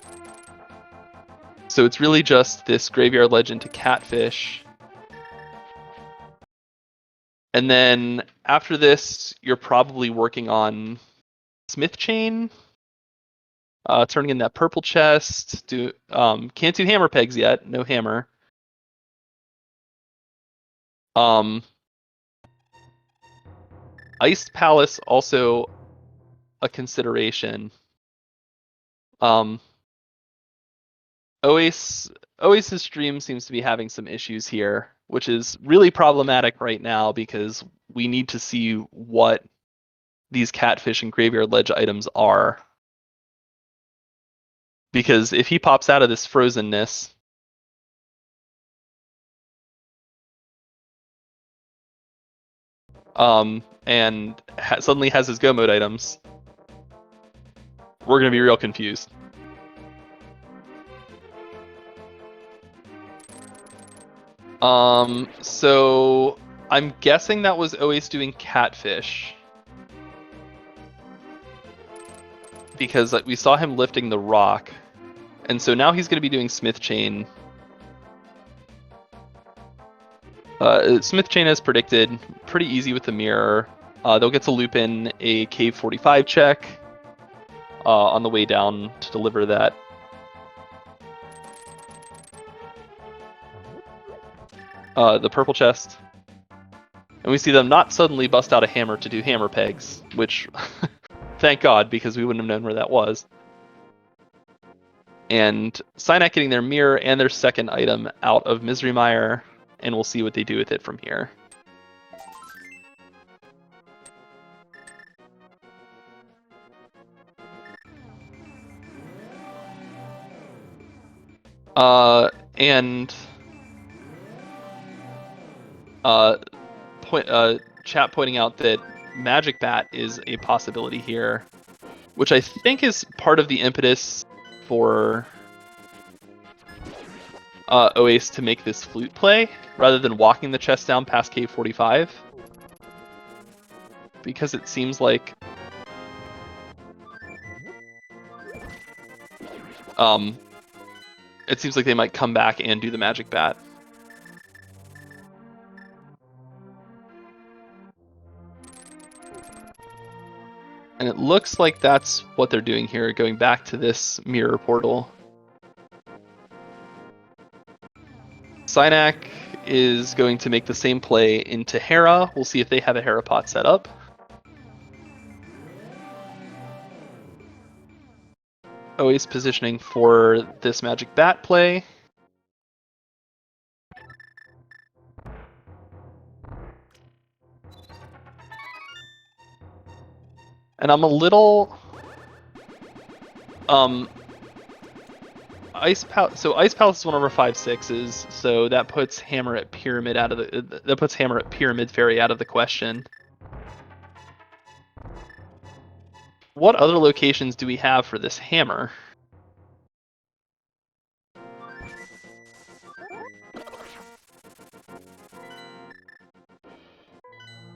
So it's really just this Graveyard Legend to Catfish. And then after this, you're probably working on Smith Chain, turning in that purple chest. Can't do hammer pegs yet, no hammer. Ice Palace also a consideration. Oace's stream seems to be having some issues here, which is really problematic right now because we need to see what these Catfish and Graveyard Ledge items are. Because if he pops out of this frozenness, and suddenly has his Go Mode items, we're going to be real confused. So I'm guessing that was Oace doing Catfish. Because we saw him lifting the rock. And so now he's going to be doing Smith Chain. Smith Chain as predicted, pretty easy with the mirror. They'll get to loop in a Cave 45 check on the way down to deliver that. The purple chest. And we see them not suddenly bust out a hammer to do hammer pegs, which, thank God, because we wouldn't have known where that was. And Cynac getting their mirror and their second item out of Misery Mire, and we'll see what they do with it from here. And chat pointing out that Magic Bat is a possibility here, which I think is part of the impetus for Oace to make this flute play rather than walking the chest down past cave 45, because it seems like they might come back and do the Magic Bat. And it looks like that's what they're doing here, going back to this mirror portal. Synac is going to make the same play into Hera. We'll see if they have a Hera pot set up. Always positioning for this Magic Bat play. And I'm a little Ice Palace. So Ice Palace is one of our 5/6s, so that puts Hammer at Pyramid Pyramid Fairy out of the question. What other locations do we have for this Hammer?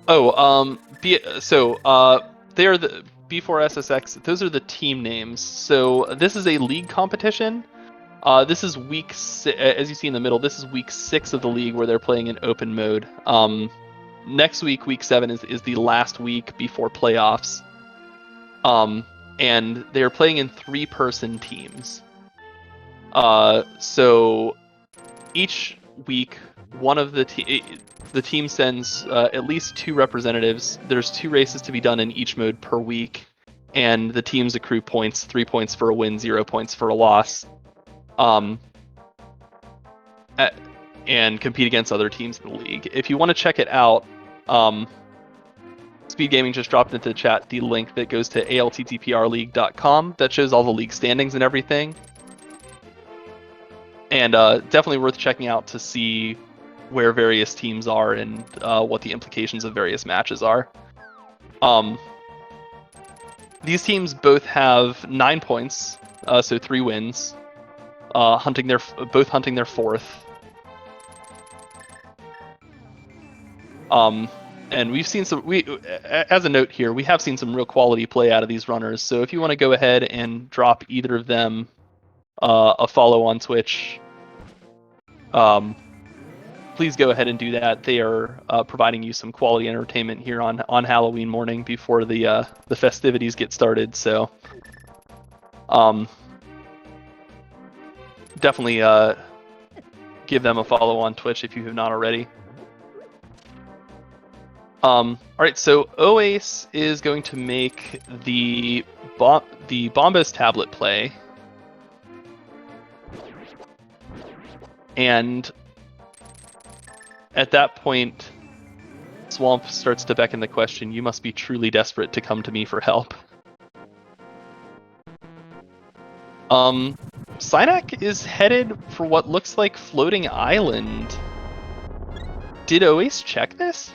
Oh, they are the B4SSX. Those are the team names. So this is a league competition. This is as you see in the middle, this is week 6 of the league where they're playing in open mode. Next week, week 7, is the last week before playoffs. And they're playing in 3-person teams. So each week, one of the team sends at least 2 representatives. There's 2 races to be done in each mode per week, and the teams accrue points: 3 points for a win, 0 points for a loss. And compete against other teams in the league. If you want to check it out, SpeedGaming just dropped into the chat the link that goes to ALTTPRleague.com that shows all the league standings and everything. And definitely worth checking out to see where various teams are and what the implications of various matches are. These teams both have 9 points, so 3 wins, both hunting their 4th. And we've seen as a note here, we have seen some real quality play out of these runners. So if you want to go ahead and drop either of them a follow on Twitch, please go ahead and do that. They are providing you some quality entertainment here on Halloween morning before the festivities get started. So definitely give them a follow on Twitch if you have not already. All right, so Oace is going to make the Bombas tablet play, and at that point, Swamp starts to beckon the question, "You must be truly desperate to come to me for help." Synac is headed for what looks like Floating Island. Did Oace check this?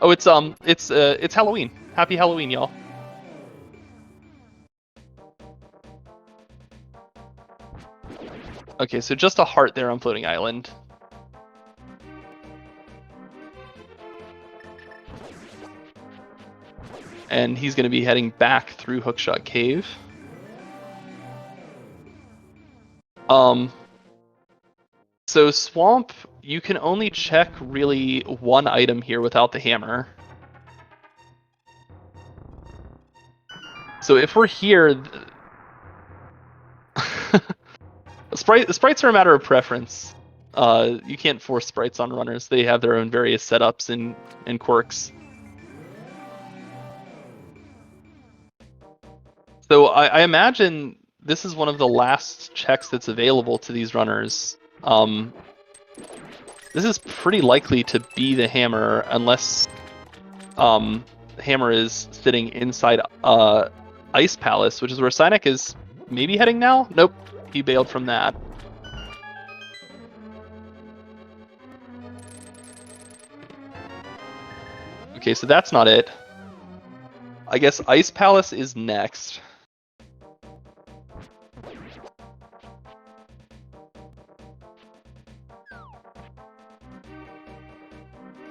Oh, it's Halloween. Happy Halloween, y'all. Okay, so just a heart there on Floating Island. And he's going to be heading back through Hookshot Cave. So Swamp, you can only check really one item here without the hammer. So if we're here, sprites are a matter of preference. You can't force sprites on runners. They have their own various setups and quirks. So I imagine this is one of the last checks that's available to these runners. This is pretty likely to be the hammer, unless the hammer is sitting inside Ice Palace, which is where Synac is maybe heading now? Nope, he bailed from that. Okay, so that's not it. I guess Ice Palace is next.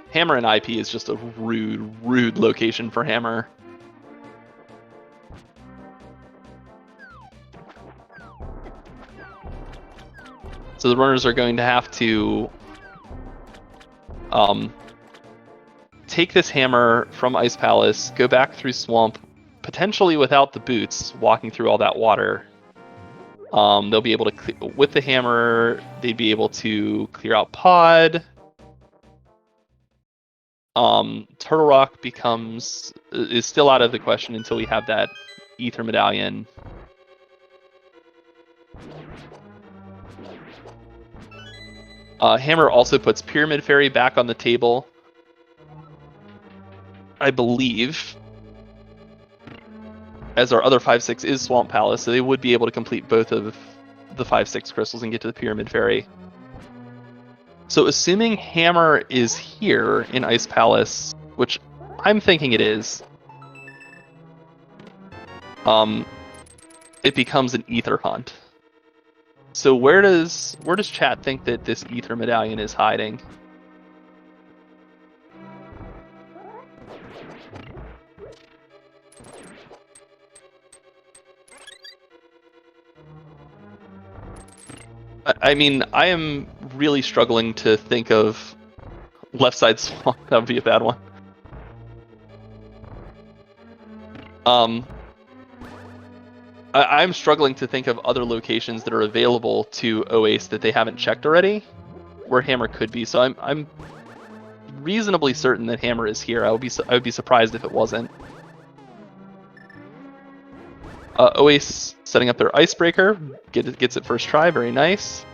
Hammer and IP is just a rude location for Hammer. So the runners are going to have to take this hammer from Ice Palace, go back through Swamp, potentially without the boots, walking through all that water. They'll be able to, with the hammer, they'd be able to clear out Pod. Turtle Rock is still out of the question until we have that Ether Medallion. Hammer also puts Pyramid Fairy back on the table, I believe, as our other 5/6 is Swamp Palace, so they would be able to complete both of the 5/6 crystals and get to the Pyramid Fairy. So assuming Hammer is here in Ice Palace, which I'm thinking it is, it becomes an Ether Hunt. So where does chat think that this Ether Medallion is hiding? I mean, I am really struggling to think of left side swamp. That would be a bad one. I'm struggling to think of other locations that are available to OACE that they haven't checked already, where Hammer could be. So I'm reasonably certain that Hammer is here. I would be surprised if it wasn't. OACE setting up their Icebreaker, gets it first try, very nice.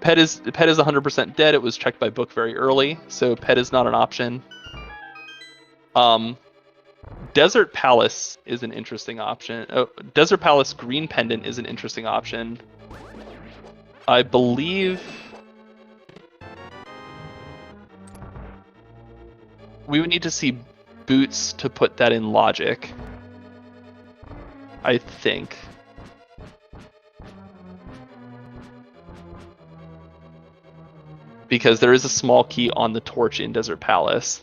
Pet is 100% dead. It was checked by Book very early, so Pet is not an option. Desert Palace is an interesting option. Oh, Desert Palace Green Pendant is an interesting option. I believe we would need to see boots to put that in logic, I think. Because there is a small key on the torch in Desert Palace.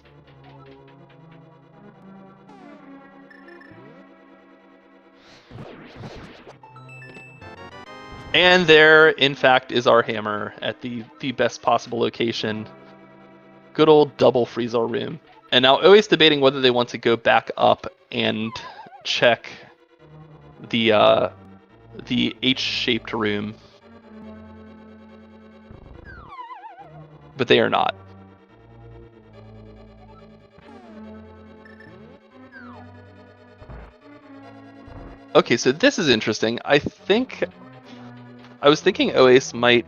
And there, in fact, is our hammer at the best possible location. Good old double Friezor room. And now always debating whether they want to go back up and check the H-shaped room. But they are not. Okay, so this is interesting. I was thinking OACE might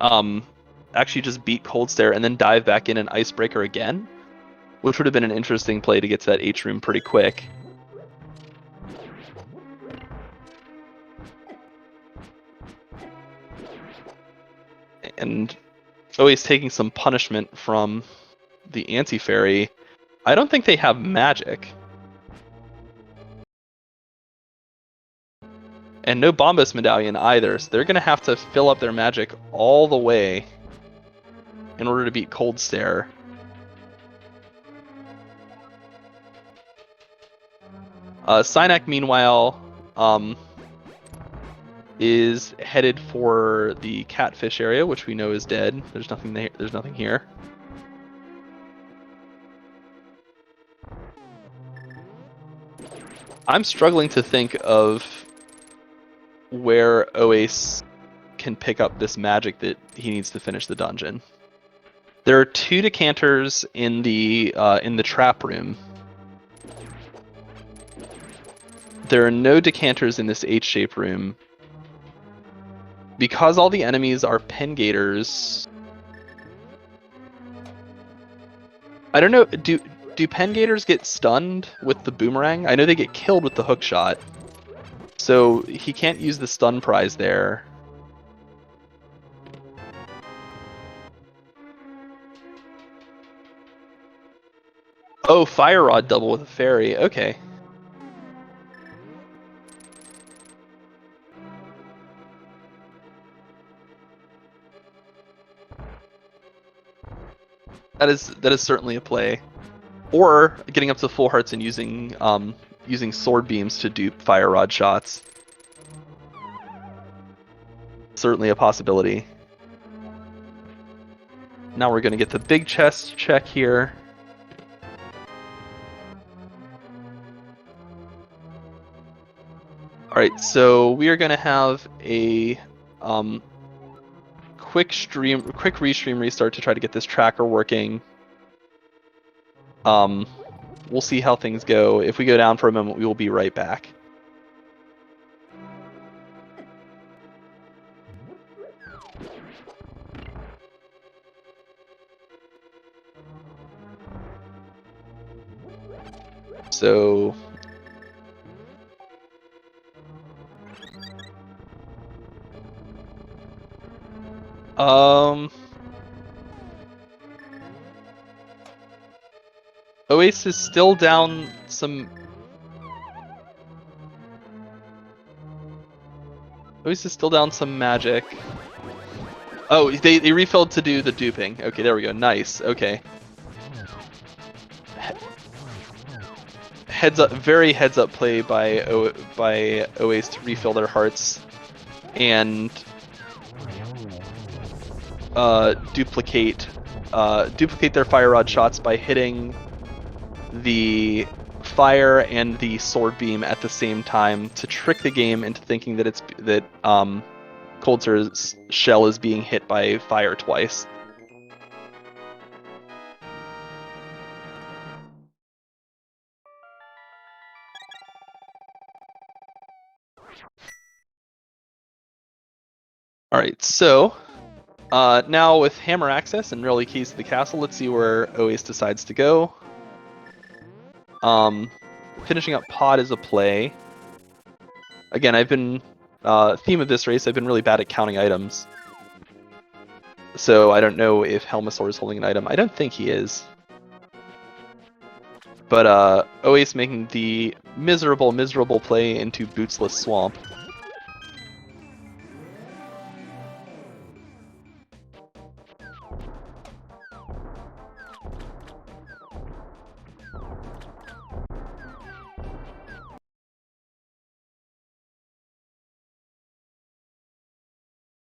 actually just beat Cold Stare and then dive back in an Icebreaker again, which would have been an interesting play to get to that H room pretty quick. And OACE taking some punishment from the Anti-Fairy. I don't think they have magic. And no Bombus Medallion either, so they're going to have to fill up their magic all the way in order to beat Cold Stare. Synack, meanwhile, is headed for the Catfish area, which we know is dead. There's nothing there. There's nothing here. I'm struggling to think of where OACE can pick up this magic that he needs to finish the dungeon. There are 2 decanters in the trap room. There are no decanters in this H-shaped room. Because all the enemies are Pengators, I don't know, do Pengators get stunned with the boomerang? I know they get killed with the hook shot. So he can't use the stun prize there. Oh, Fire Rod double with a fairy. Okay. That is certainly a play. Or getting up to full hearts and using sword beams to dupe Fire Rod shots. Certainly a possibility. Now we're going to get the big chest check here. Alright, so we are going to have a quick restream restart to try to get this tracker working. We'll see how things go. If we go down for a moment, we will be right back. So Oasis is still down some. Oasis is still down some magic. Oh, they refilled to do the duping. Okay, there we go. Nice. Okay. Very heads up play by Oasis to refill their hearts and duplicate their Fire Rod shots by hitting the fire and the sword beam at the same time to trick the game into thinking that Coldsur's shell is being hit by fire twice. Alright, so now with hammer access and really keys to the castle, let's see where Oasis decides to go. Finishing up pod is a play. Again, I've been theme of this race, I've been really bad at counting items. So I don't know if Helmasaur is holding an item. I don't think he is. But Oasis making the miserable play into Bootsless Swamp.